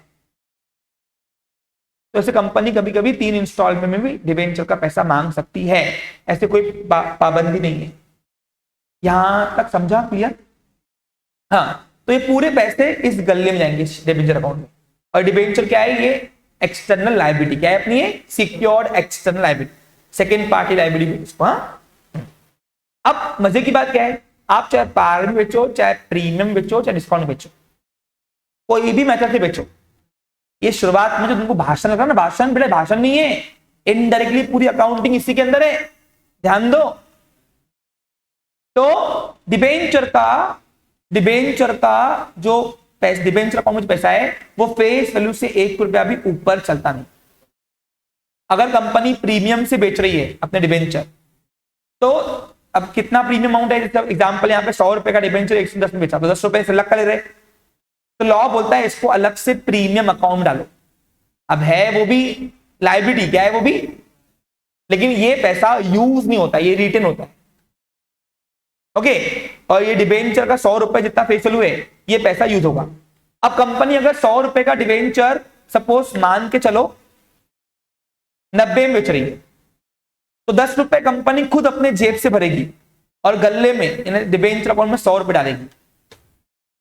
तो ऐसे कंपनी कभी कभी 3 इंस्टॉलमेंट में भी डिबेंचर का पैसा मांग सकती है, ऐसे कोई पाबंदी नहीं है। यहां तक समझा? क्लियर? हाँ, तो ये पूरे पैसे इस गल्ले में जाएंगे डिबेंचर अकाउंट में। और डिबेंचर क्या है? ये एक्सटर्नल लायबिलिटी, क्या है अपनी? ये secured external liability, second party liability इसको। हाँ, अब मजे की बात क्या है, आप चाहे पार में बेचो, चाहे प्रीमियम बेचो, चाहे डिस्काउंट बेचो, कोई भी मेथड से बेचो, ये शुरुआत में जो तुमको भाषण लगा ना, भाषण बेटा भाषण नहीं है, इनडायरेक्टली पूरी अकाउंटिंग इसी के अंदर है, ध्यान दो। तो डिबेंचर का जो डिबेंचर अकाउंट में पैसा है वो फेस वैल्यू से 1 रुपया भी ऊपर चलता नहीं। अगर कंपनी प्रीमियम से बेच रही है अपने डिबेंचर, तो अब कितना प्रीमियम अमाउंट है, एग्जांपल यहाँ पे 100 रुपए का डिबेंचर 110 में बेचा तो 10 रुपए से अलग कर ले रहे, तो लॉ बोलता है इसको अलग से प्रीमियम अकाउंट डालो। अब है वो भी लायबिलिटी, क्या है वो भी, लेकिन ये पैसा यूज नहीं होता, ये रिटर्न होता है। ओके, और ये डिबेंचर का 100 रुपए जितना फेस वैल्यू है ये पैसा यूज होगा। अब कंपनी अगर 100 रुपए का डिबेंचर सपोज मान के चलो 90 में बेच रही है, तो 10 रुपए कंपनी खुद अपने जेब से भरेगी और गल्ले में डिबेंचर अकाउंट में 100 रुपए डालेगी।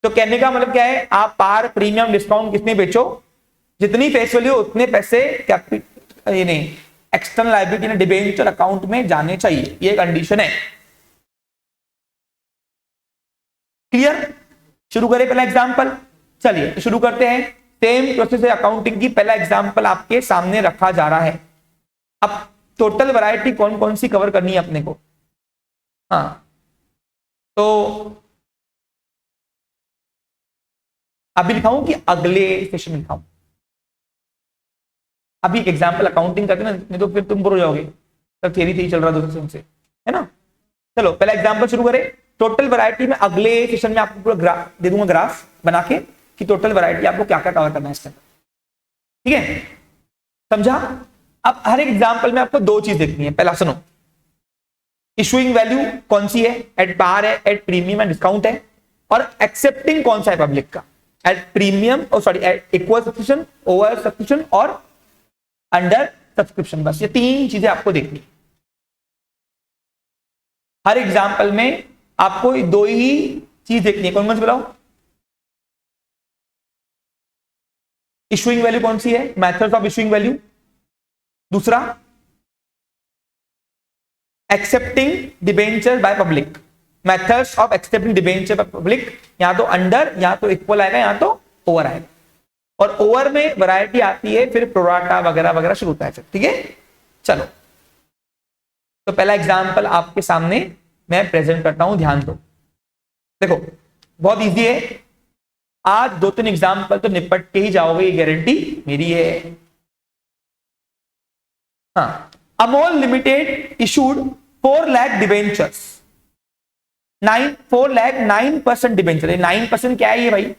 तो कहने का मतलब क्या है, आप पार प्रीमियम डिस्काउंट कितने बेचो, जितनी फेस वैल्यू उतने पैसे एक्सटर्नल लायबिलिटी डिबेंचर अकाउंट में जाने चाहिए, ये कंडीशन है। क्लियर? शुरू करें पहला एग्जांपल, चलिए तो शुरू करते हैं। सेम प्रोसेस है अकाउंटिंग की, पहला एग्जांपल आपके सामने रखा जा रहा है। अब टोटल वैरायटी कौन कौन सी कवर करनी है अपने को, हाँ तो अभी लिखाऊं कि अगले सेशन में लिखाऊं? अभी एक एग्जांपल अकाउंटिंग करते ना, नहीं तो फिर तुम बोर हो जाओगे, तब थियरी थी चल रहा दूसरे सेशन से, है ना। चलो पहला एग्जांपल शुरू करें। टोटल वैरायटी में अगले सेशन में आपको पूरा दे दूंगा ग्राफ बना के कि टोटल वैरायटी आपको क्या क्या कवर करना है इसमें, ठीक है, समझा। अब हर एक एग्जांपल में आपको दो चीज देखनी है। पहला सुनो, इशूइंग वैल्यू कौन सी है, एट पार है, एट प्रीमियम एंड डिस्काउंट है, और एक्सेप्टिंग कौन सा है पब्लिक का, at premium eight equal subscription, over subscription और अंडर सब्सक्रिप्शन। बस ये तीन चीजें आपको देखनी है। हर एग्जांपल में आपको दो ही चीज देखनी है, कौन कौन सी बताओ? इशूइंग वैल्यू कौन सी है, मेथड्स ऑफ इशूइंग वैल्यू, दूसरा accepting debenture by public, methods of accepting debenture by public, यहां तो अंडर, यहां तो इक्वल आएगा, यहां तो ओवर आएगा, और ओवर में वैरायटी आती है फिर प्रोराटा वगैरह वगैरह शुरू होता है फिर, ठीक है। चलो तो पहला एग्जांपल आपके सामने मैं प्रेजेंट करता हूं, ध्यान दो। देखो बहुत इजी है, आज 2-3 एग्जांपल तो निपट के ही जाओगे, ये गारंटी मेरी है। हाँ, Amol limited issued 4 lakh debentures, 4 lakh 9% debenture. 9% क्या है ये भाई,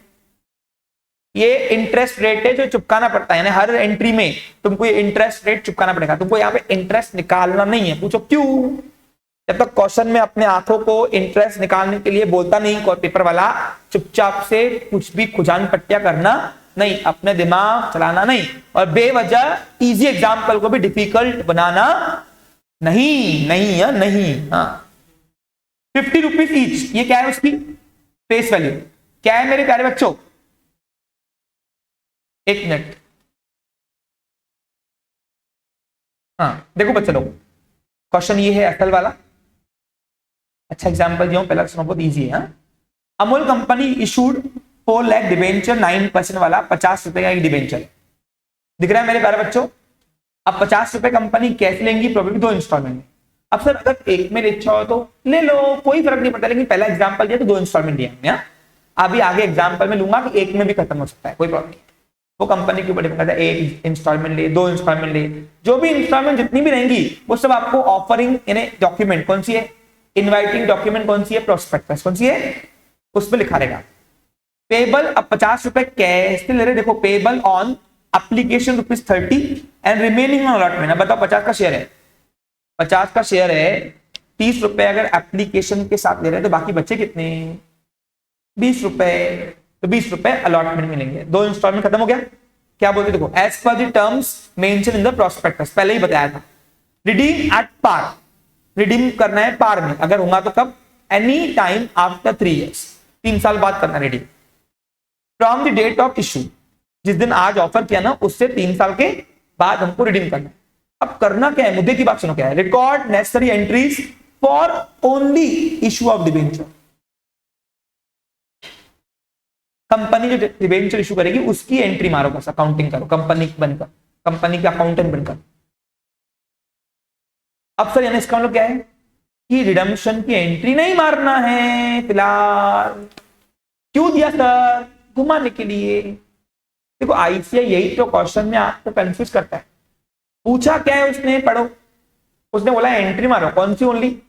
ये इंटरेस्ट रेट है जो चुपकाना पड़ता है, यानी हर एंट्री में तुमको ये इंटरेस्ट रेट चुपकाना पड़ेगा। तुमको यहाँ पे इंटरेस्ट निकालना नहीं है। पूछो क्यों? जब तक क्वेश्चन में अपने आंखों को इंटरेस्ट निकालने के लिए बोलता नहीं कोई पेपर वाला, चुपचाप से कुछ भी खुजान पट्टिया करना नहीं, अपने दिमाग चलाना नहीं, और बेवजह इजी एग्जाम्पल को भी डिफिकल्ट बनाना नहीं। नहीं या नहीं। हाँ, 50 रुपीज ईच, ये क्या है उसकी फेस वैल्यू, क्या है मेरे प्यारे बच्चों? एक मिनट, हाँ देखो बच्चे लोग, क्वेश्चन ये है असल वाला। अच्छा एग्जांपल दिया हूं, पहला सुनो, बहुत इजी है। हाँ, Amul company issued 4 lakh debenture, 9% वाला 50 रुपए का एक डिबेंचर, दिख रहा है मेरे प्यारे बच्चों। अब 50 रुपए कंपनी कैसे लेंगी? प्रोबेबली 2 इंस्टॉलमेंट में। अब सर अगर एक में लेना हो तो ले लो, कोई फर्क नहीं पड़ता, लेकिन पहला एग्जाम्पल दिया तो 2 इंस्टॉलमेंट दिया हमने। अभी आगे एग्जाम्पल में लूंगा कि एक में भी खत्म हो सकता है, कोई प्रॉब्लम नहीं, वो कंपनी के ऊपर डिपेंड करता है। एक इंस्टॉलमेंट ले, 2 इंस्टॉलमेंट ले, जो भी इंस्टॉलमेंट जितनी भी रहेंगी वो सब आपको ऑफरिंग यानी डॉक्यूमेंट कौन सी है, इनवाइटिंग डॉक्यूमेंट कौन सी है, प्रोस्पेक्टस कौन सी है, उस पर लिखा रहेगा। पेबल, अब 50 रुपए कैसे ले रहे? देखो, payable on application ₹30 and remaining on allotment. अब बताओ 50 का शेयर है, 50 का शेयर है, 30 रुपए अगर एप्लीकेशन के साथ ले रहे हैं तो बाकी बचे कितने? 20 रुपए। तो 20 रुपए अलॉटमेंट मिलेंगे। 2 इंस्टॉलमेंट खत्म हो गया। क्या बोलते देखो, as per the terms mention in the prospectus, पहले ही बताया था। रिडीम एट पार, रिडीम करना है पार में, अगर होगा तो कब? एनी टाइम आफ्टर 3 years, 3 साल बाद करना redeem. From the date of issue, जिस दिन आज ऑफर किया ना उससे 3 साल के बाद हमको रिडीम करना है। अब करना क्या है, मुद्दे की बात सुनो क्या है। Record necessary entries for only issue of debenture, company जो डिबेंचर इशू करेगी उसकी एंट्री मारो, बस अकाउंटिंग करो कंपनी बनकर, कंपनी के अकाउंटेंट बनकर। अब सर यानी इसका मतलब क्या है कि रिडम्पशन की एंट्री नहीं मारना है फिलहाल। क्यों दिया सर? घुमाने के लिए। देखो आईसीआई यही तो क्वेश्चन में आपको कंफ्यूज करता है। पूछा क्या है उसने, पढ़ो। उसने बोला एंट्री मारो, कौन सी? ओनली,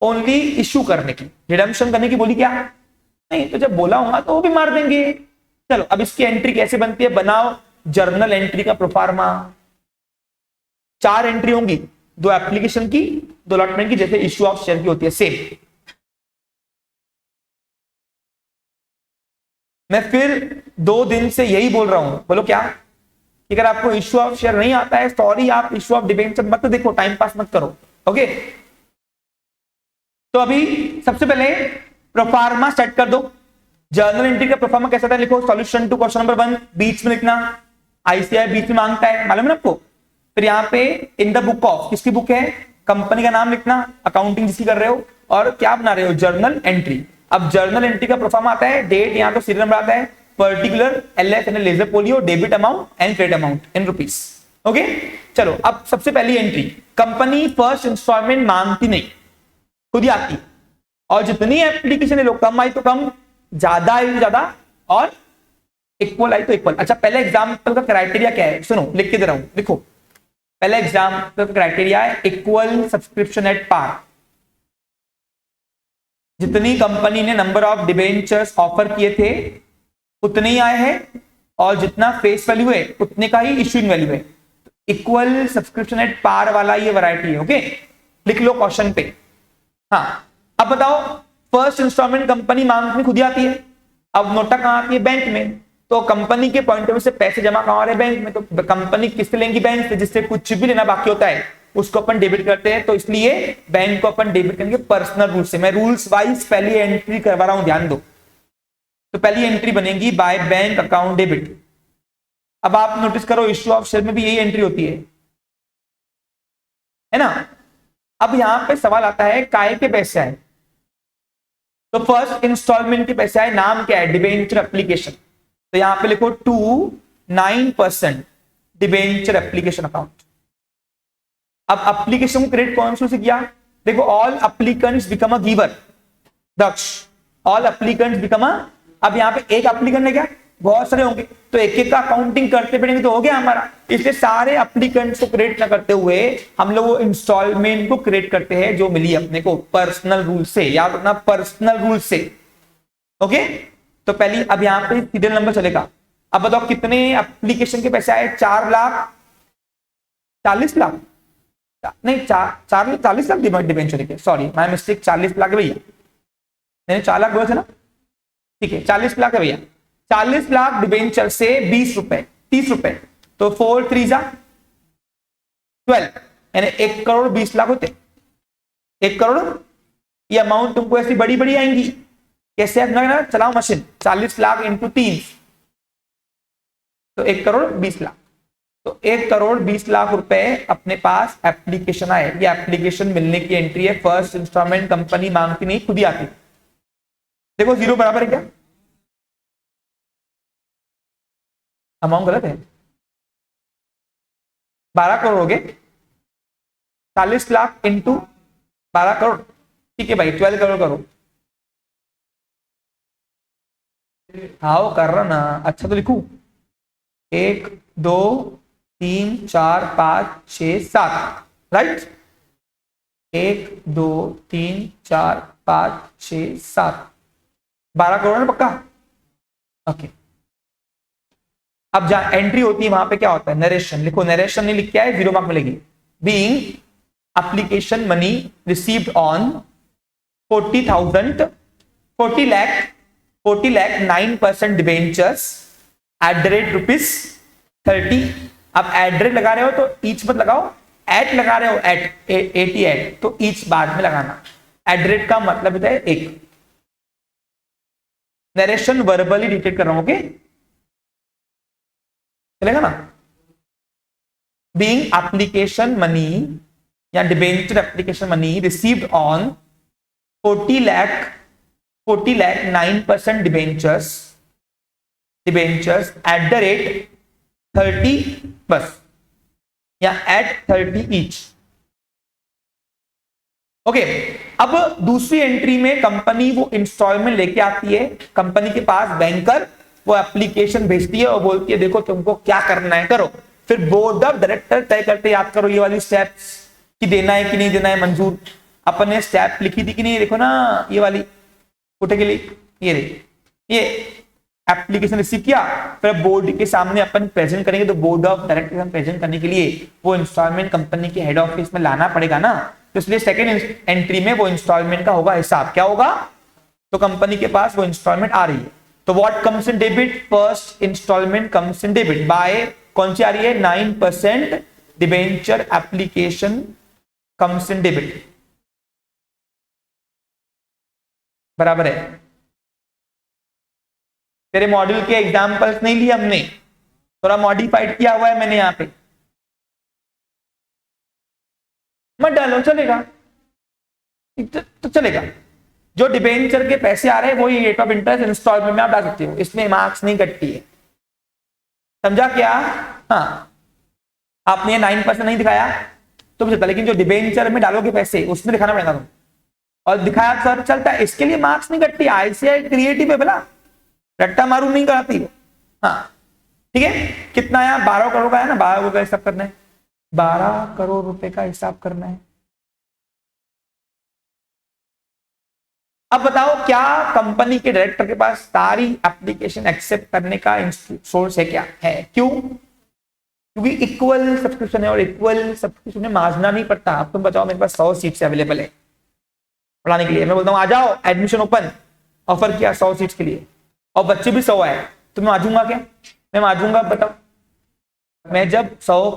ओनली इश्यू करने की, रिडम्पशन करने की बोली क्या? नहीं। तो जब बोला होगा तो वो भी मार देंगे। चलो अब इसकी एंट्री कैसे बनती है, बनाओ जर्नल एंट्री का प्रोफार्मा। 4 एंट्री होंगी, 2 एप्लीकेशन की, 2 अलॉटमेंट की, जैसे इश्यू ऑफ शेयर की होती है सेम। मैं फिर 2 दिन से यही बोल रहा हूं, बोलो क्या? अगर आपको इश्यू ऑफ शेयर नहीं आता है, सॉरी, आप इश्यू ऑफ डिबेंचर मत देखो, टाइम पास मत करो। ओके, तो अभी सबसे पहले प्रोफार्मा सेट कर दो। जर्नल एंट्री का प्रोफार्मा कैसा था, लिखो सॉल्यूशन टू क्वेश्चन नंबर 1, बीच में लिखना। आईसीआई बीच में मांगता है, मालूम है ना आपको। फिर यहाँ पे इन द बुक ऑफ, किसकी बुक है? कंपनी का नाम लिखना, अकाउंटिंग जिसकी कर रहे हो, और क्या बना रहे हो? Journal entry. अब जर्नल एंट्री का प्रोफार्मा आता है, डेट, यहाँ तो सीरियल नंबर आता है, पर्टिकुलर, एलएफ यानी ledger folio, debit amount and credit amount in rupees. Okay, चलो अब सबसे पहली एंट्री, कंपनी फर्स्ट इंस्टॉलमेंट मांगती नहीं, खुद ही आती, और जितनी एप्लीकेशन है, लोग कम आई तो कम, ज्यादा आई तो ज्यादा, और इक्वल आई तो इक्वल। अच्छा, पहले एग्जाम्पल का क्राइटेरिया क्या है, सुनो लिख के दे रहा हूं, लिखो। पहले एग्जाम्पल का क्राइटेरिया है इक्वल सब्सक्रिप्शन एट पार। जितनी कंपनी ने नंबर ऑफ डिबेंचर्स ऑफर किए थे उतने ही आए हैं, और जितना फेस वैल्यू है उतने का ही इश्यूइंग वैल्यू है। इक्वल सब्सक्रिप्शन एट पार वाला ये वैरायटी है। ओके, लिख लो क्वेश्चन पे। हाँ, अब बताओ, फर्स्ट इंस्टॉलमेंट कंपनी मांगनी खुद ही आती है। अब नोटा कहां आती है? बैंक में। तो कंपनी के पॉइंट ऑफ व्यू से पैसे जमा कहां रहे? बैंक में। तो कंपनी किससे लेंगी? बैंक से, जिससे कुछ भी लेना बाकी होता है उसको अपन डेबिट करते हैं। तो इसलिए बैंक को अपन डेबिट करेंगे पर्सनल रूल से। मैं रूल्स वाइज पहली एंट्री करवा रहा हूं, ध्यान दो। तो पहली एंट्री बनेगी बाय बैंक अकाउंट डेबिट। अब आप नोटिस करो, इश्यू ऑफ शेयर में भी यही एंट्री होती है ना। अब यहां पे सवाल आता है काय के पैसे आए? तो फर्स्ट इंस्टॉलमेंट के पैसे आए, नाम क्या है? Debenture application. तो यहां पे लिखो 2.9% डिबेंचर एप्लीकेशन अकाउंट। अब एप्लीकेशन को क्रेडिट कौन से किया? देखो, all applicants become a giver. Daksh, all applicants become a, अब यहां पे एक एप्लीकेंट है क्या? बहुत सारे होंगे, तो एक एक का अकाउंटिंग करते पड़ेंगे तो हो गया हमारा। इसलिए सारे एप्लीकेंट्स को क्रेडिट न करते हुए हम लोग वो इंस्टॉलमेंट को क्रेडिट करते हैं जो मिली अपने को पर्सनल रूल से, याद रखना पर्सनल रूल से। ओके, तो पहली, अब यहां पे सीरियल नंबर चलेगा। अब बताओ कितने एप्लीकेशन के पैसे आए? 4,40,00,000 नहीं, 40,00,000 डिबेंचर के, सॉरी माय मिस्टेक, 40,00,000 है भैया, मैंने 4 लाख बोला था ना, ठीक है 40,00,000 है भैया। 40,00,000 डिबेंचर से 20 रुपए, 30 रुपए, तो 4 3 जा 12, यानी 1,20,00,000 होते। 1 करोड़, ये अमाउंट तुमको ऐसी बड़ी बड़ी आएंगी। कैसे ना चलाओ मशीन, 40,00,000 इंटू 3, तो 1,20,00,000। तो 1,20,00,000 रुपए अपने पास एप्लीकेशन आए। ये एप्लीकेशन मिलने की एंट्री है। फर्स्ट इंस्टॉलमेंट कंपनी मांगती नहीं, खुद ही आती। देखो जीरो बराबर है क्या? अमाउंट गलत है, 12 करोड़ हो गए। 40,00,000 इंटू 12 करोड़, ठीक है भाई, 12 करोड़ करो। हाँ कर रहा ना, अच्छा तो लिखू 1 2 3 4 5 6 7, राइट। 1 2 3 4 5 6 7, 12 करोड़ ना पक्का? ओके, अब जहां एंट्री होती है वहां पे क्या होता है? नरेशन। लिखो, नरेशन नहीं लिख के आए, 0 मार्क मिलेगी। Being application money received on 40 lakh 9% debentures at the rate ₹30। अब एट रेट लगा रहे हो तो ईच मत लगाओ, एट लगा रहे हो, एट 88, तो ईच बाद में लगाना। एट रेट का मतलब है एक। नरेशन वर्बली डिटेक्ट कर रहा हूं, ओके, चलेगा ना। बीइंग एप्लीकेशन मनी या debenture application money received on 40 lakh 9% debentures debentures at the rate 30 बस या एट 30 ईच। ओके, अब दूसरी एंट्री में कंपनी वो इंस्टॉलमेंट लेके आती है कंपनी के पास, बैंकर वो एप्लीकेशन भेजती है और बोलती है देखो तुमको क्या करना है करो। फिर बोर्ड ऑफ डायरेक्टर तय करते, याद करो ये वाली स्टेप्स कि देना है कि नहीं देना है मंजूर। अपन ने स्टेप लिखी थी कि नहीं, देखो ना ये वाली उठे के लिए, ये देखिए ये एप्लीकेशन रिसीव किया, फिर बोर्ड के सामने अपन प्रेजेंट करेंगे, तो बोर्ड ऑफ डायरेक्टर प्रेजेंट करने के लिए वो इंस्टॉलमेंट कंपनी के हेड ऑफिस में लाना पड़ेगा ना, तो इसलिए सेकेंड एंट्री में वो इंस्टॉलमेंट का होगा हिसाब। क्या होगा, तो कंपनी के पास वो इंस्टॉलमेंट आ रही है, तो what comes in debit, first instalment comes in debit by, कौन सी आ रही है 9% debenture application comes in debit, बराबर है। तेरे मॉड्यूल के एग्जांपल्स नहीं लिए हमने, थोड़ा मॉडिफाइड किया हुआ है मैंने यहां पे, मत डालो चलेगा, तो चलेगा। जो डिबेंचर के पैसे आ रहे हैं वही रेट ऑफ इंटरेस्ट इंस्टॉलमेंट में आप डाल सकते हो, इसमें मार्क्स नहीं कटती है, समझा क्या। हाँ, आपने 9% नहीं दिखाया तो चलता, लेकिन जो डिबेंचर में डालोगे पैसे उसमें दिखाना पड़ेगा तुम, और दिखाया सर चलता है, इसके लिए मार्क्स नहीं कटती। आईसीआई क्रिएटिव है भला, रट्टा मारू नहीं कराती है। हाँ ठीक है, कितना आया 12 करोड़ का है ना, 12 करोड़ का हिसाब करना है, 12 करोड़ रुपए का हिसाब करना है। अब बताओ क्या कंपनी के डायरेक्टर के पास सारी एप्लीकेशन एक्सेप्ट करने का सोर्स है, क्या है, क्यों, क्योंकि इक्वल सब्सक्रिप्शन है, और इक्वल सब्सक्रिप्शन में मांझना नहीं पड़ता। अब तुम बताओ मेरे पास 100 सीट्स अवेलेबल है पढ़ाने के लिए, मैं बोलता हूँ आ जाओ एडमिशन ओपन, ऑफर किया 100 सीट्स के लिए, और बच्चे भी 100 है, तो मैं मांझूंगा क्या, मैं मांझूंगा, बताओ। मैं जब 100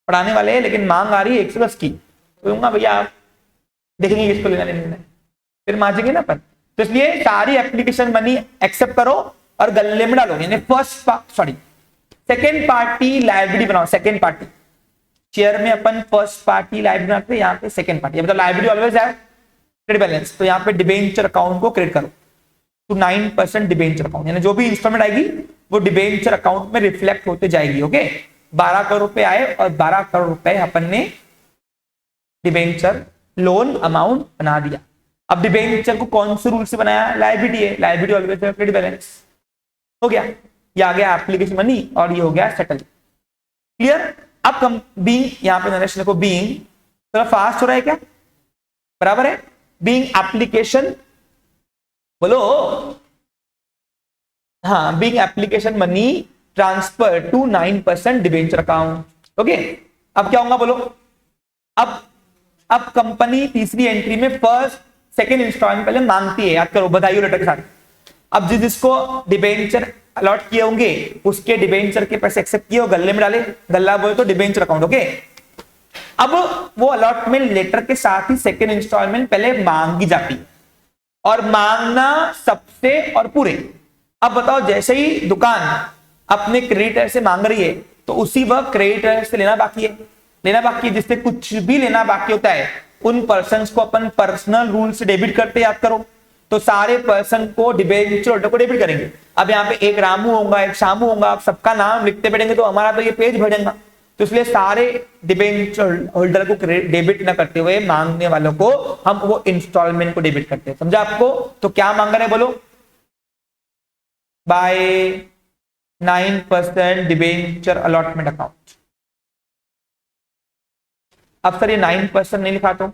पढ़ाने वाले हैं लेकिन मांग आ रही है 110 की, तो कहूंगा भैया आप देखेंगे किसको लेना लेना, फिर मांझेंगे ना अपन। तो इसलिए सारी एप्लीकेशन मनी एक्सेप्ट करो और गल्ले में डालो, यानी सेकेंड पार्टी लाइब्रेरी बनाओ। सेकेंड पार्टी शेयर में अपन फर्स्ट पार्टी लाइब्रेरी बनाते हैं, यहाँ पे सेकेंड पार्टी, मतलब लाइब्रेरी ऑलवेज है क्रेडिट बैलेंस, तो यहाँ पे डिबेंचर अकाउंट को क्रेडिट करो तो 9% डिबेंचर अकाउंट, यानी जो भी इंस्टॉलमेंट आएगी वो डिबेंचर अकाउंट में रिफ्लेक्ट होते जाएगी। ओके, 12 करोड़ रुपए आए और 12 करोड़ रुपए अपन ने डिबेंचर लोन अमाउंट बना दिया। अब डिबेंचर को कौन से रूल से बनाया, लायबिलिटी है, लायबिलिटी ऑलवेज क्रेडिट बैलेंस, हो गया, ये आ गया एप्लीकेशन मनी और ये हो गया सेटल। क्लियर। अब बीइंग, यहाँ पे नरेश लिखो बीइंग, थोड़ा फास्ट हो रहा है क्या, बराबर है, बीइंग एप्लीकेशन, बोलो हाँ, being application money transfer to 9% debenture account. Okay, अब क्या होगा बोलो, अब कंपनी तीसरी एंट्री में फर्स्ट सेकेंड इंस्टॉलमेंट पहले मांगती है, याद करो बधाई लेटर के साथ। अब जिसको डिबेंचर अलॉट किए होंगे उसके डिबेंचर के पैसे एक्सेप्ट किए और गल्ले में डाले, गल्ला बोले तो डिबेंचर अकाउंट। ओके, अब वो अलॉटमेंट लेटर के साथ ही सेकेंड इंस्टॉलमेंट पहले मांगी जाती है, और मांगना सबसे और पूरे। अब बताओ जैसे ही दुकान अपने क्रेडिटर से मांग रही है तो उसी वक्त क्रेडिटर से लेना बाकी है, जिससे कुछ भी लेना बाकी होता है उन पर्सन्स को अपन पर्सनल रूल से डेबिट करते, याद करो। तो सारे पर्सन को डिबेंचर होल्डर को डेबिट करेंगे। अब यहाँ पे एक रामू होगा, एक शामू होगा, आप सबका नाम लिखते बैठेंगे तो हमारा तो ये पेज भरेगा, तो इसलिए सारे डिबेंचर होल्डर को डेबिट ना करते हुए मांगने वालों को हम वो इंस्टॉलमेंट को डेबिट करते हैं। समझा आपको। तो क्या मांग रहे बोलो, बाय 9% डिबेंचर अलॉटमेंट अकाउंट। अब सर ये 9% नहीं लिखा तो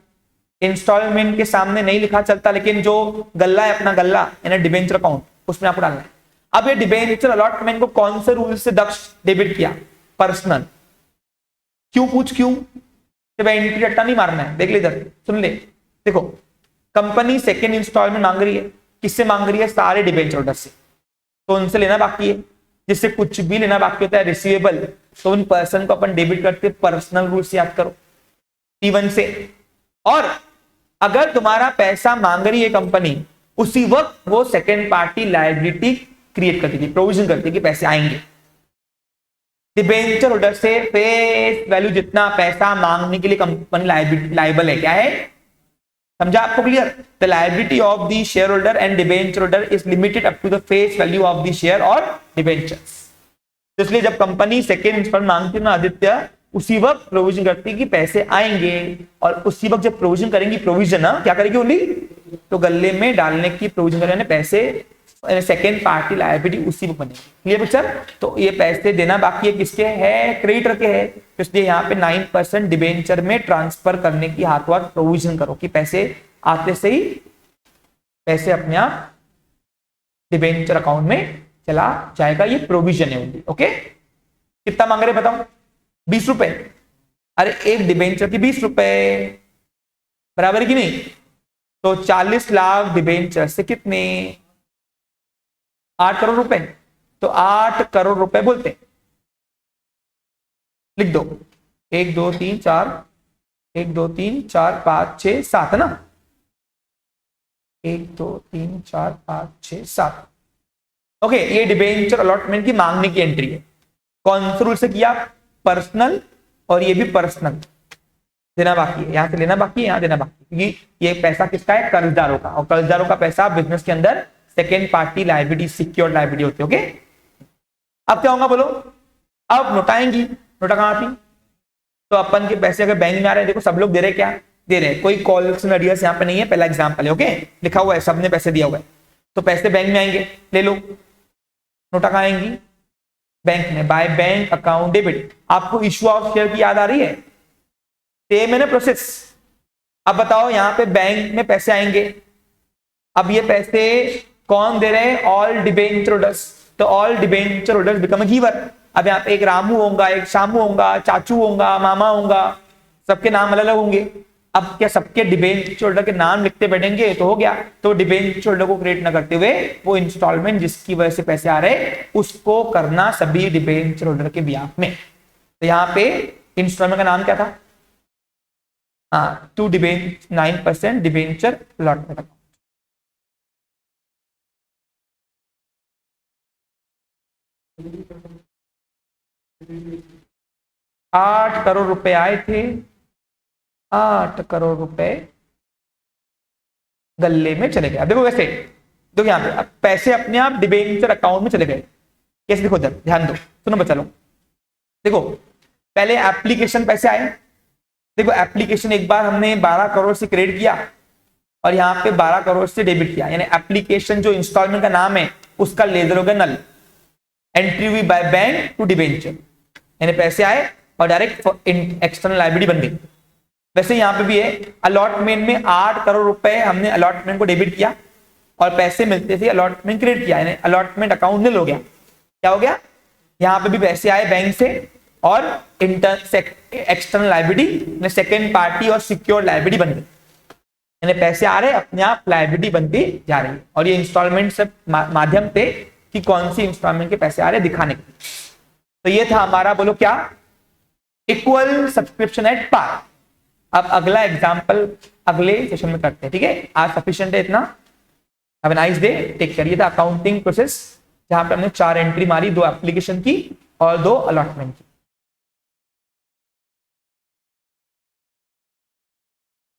इंस्टॉलमेंट के सामने नहीं लिखा चलता, लेकिन जो गल्ला है अपना गल्ला यानी डिबेंचर अकाउंट उसमें आपको डालना है। अब ये डिबेंचर अलॉटमेंट को कौन से रूल से दक्ष डेबिट किया, पर्सनल। क्यों पूछ, क्यों, एंट्री अट्टा नहीं मारना है, देख ले इधर, सुन ले, देखो कंपनी सेकेंड इंस्टॉलमेंट मांग रही है, किससे मांग रही है, सारे डिबेंचर होल्डर से, तो उनसे लेना बाकी है, जिससे कुछ भी लेना बाकी होता है रिसीवेबल, तो उन पर्सन को अपन डेबिट करते पर्सनल रूल से, याद करो P1 से। और अगर तुम्हारा पैसा मांग रही है कंपनी, उसी वक्त वो सेकेंड पार्टी लायबिलिटी क्रिएट करती थी, प्रोविजन करती है कि पैसे आएंगे। डिबेंचर होल्डर से फेस वैल्यू जितना पैसा मांगने के लिए कंपनी लायबल है, क्या है, समझा आपको clear? The liability of the shareholder and debenture holder is limited up to the face value of the share और डिबेंचर्स। तो इसलिए जब कंपनी सेकेंड इंस्टॉलमेंट मांगती है ना आदित्य, उसी वक्त प्रोविजन करती है कि पैसे आएंगे, और उसी वक्त जब प्रोविजन करेंगी, प्रोविजन ना क्या करेगी ओनली, तो गले में डालने की प्रोविजन करने पैसे, सेकेंड पार्टी लायबिलिटी उसी वक्त बनेगी। Clear picture? तो ये पैसे देना बाकी है किसके है, क्रेडिटर के है, तो इसलिए यहाँ पे 9% डिबेंचर में ट्रांसफर करने की हाथों हाथ प्रोविजन करो कि पैसे आते से ही पैसे अपने आप डिबेंचर अकाउंट में चला जाएगा, ये प्रोविजन है ओनली। ओके, कितना मांग रहे बताओ? 20 रुपए। अरे एक डिबेंचर की 20 रुपए बराबर है कि नहीं? तो 40 लाख डिबेंचर से कितने, 8 करोड़ रुपए, तो 8 करोड़ रुपए बोलते, लिख दो 1 2 3 4 1 2 3 4 5 6 7 है ना, 1 2 3 4 5 6 7। ओके, ये डिबेंचर अलॉटमेंट की मांगने की एंट्री है। कौन से रूल से किया? पर्सनल, और ये भी पर्सनल, देना बाकी है, यहां से लेना बाकी है, यहां देना बाकी, क्योंकि ये पैसा किसका है, कर्जदारों का, और कर्जदारों का पैसा बिजनेस के अंदर second party liability, secured liability होती है। ओके, अब क्या होगा बोलो? अब नोटाएंगी, नोटा कहां थी, तो अपन के पैसे अगर बैंक में आ रहे हैं, देखो सब लोग दे रहे, क्या दे रहे हैं, कोई कॉलेक्शन अरियर्स यहाँ पे नहीं है, पहला एग्जाम्पल है। ओके, लिखा हुआ है, सबने पैसे दिया हुआ है, तो पैसे बैंक में आएंगे, ले लो, नोटा कहां आएंगी, बैंक में, बाय बैंक अकाउंट डेबिट। आपको इश्यू ऑफ शेयर की याद आ रही है, सेम है ना प्रोसेस। अब बताओ यहाँ पे बैंक में पैसे आएंगे, अब ये पैसे कौन दे रहे हैं, ऑल डिबेंचर होल्डर्स, तो all debenture holders become a giver. अब यहाँ पे एक रामू होगा, एक शामू होगा, चाचू होगा, मामा होगा, सबके नाम अलग अलग होंगे। अब क्या सबके डिबेंचर होल्डर के नाम लिखते बैठेंगे तो हो गया, तो डिबेंचर होल्डर को क्रिएट ना करते हुए वो इंस्टॉलमेंट जिसकी वजह से पैसे आ रहे उसको करना सभी डिबेंचर होल्डर के बिहाफ में। तो यहाँ पे इंस्टॉलमेंट का नाम क्या था, हाँ, 9% डिबेंचर अलॉटमेंट। 8 करोड़ रुपए आए थे, 8 करोड़ रुपए गले में चले गए। अब देखो कैसे, देखो यहाँ पे अब पैसे अपने आप डिबेंचर अकाउंट में चले गए, कैसे देखो इधर ध्यान दो, सुनो बच्चा लोग, देखो पहले एप्लीकेशन पैसे आए, देखो एप्लीकेशन एक बार हमने 12 करोड़ से क्रेडिट किया और यहाँ पे 12 करोड़ से डेबिट किया, यानी एप्लीकेशन जो इंस्टॉलमेंट का नाम है उसका लेजर हो गया नल, एंट्री हुई बाय बैंक टू डिबेंचर, यानी पैसे आए और डायरेक्ट एक्सटर्नल लायबिलिटी बन गई। वैसे यहाँ पे भी है, अलॉटमेंट में 8 करोड़ रुपए हमने अलॉटमेंट को डेबिट किया और पैसे मिलते थे, अलॉटमेंट क्रेडिट किया, यानी अलॉटमेंट अकाउंट निल हो गया। क्या हो गया, यहाँ पे भी पैसे आए बैंक से और एक्सटर्नल लायबिलिटी सेकेंड पार्टी और सिक्योर लायबिलिटी बन गई, यानी पैसे आ रहे अपने आप लायबिलिटी बनती जा रही है। और ये इंस्टॉलमेंट से माध्यम थे कि कौन सी इंस्टॉलमेंट के पैसे आ रहे दिखाने के। तो ये था हमारा, बोलो क्या, इक्वल सब्सक्रिप्शन एट पार। अब अगला एग्जांपल अगले सेशन में करते हैं, ठीक है? आज सफिशिएंट है इतना। Have a nice day, take care. ये था अकाउंटिंग प्रोसेस जहां पे हमने 4 एंट्री मारी, 2 एप्लीकेशन की और 2 अलॉटमेंट की।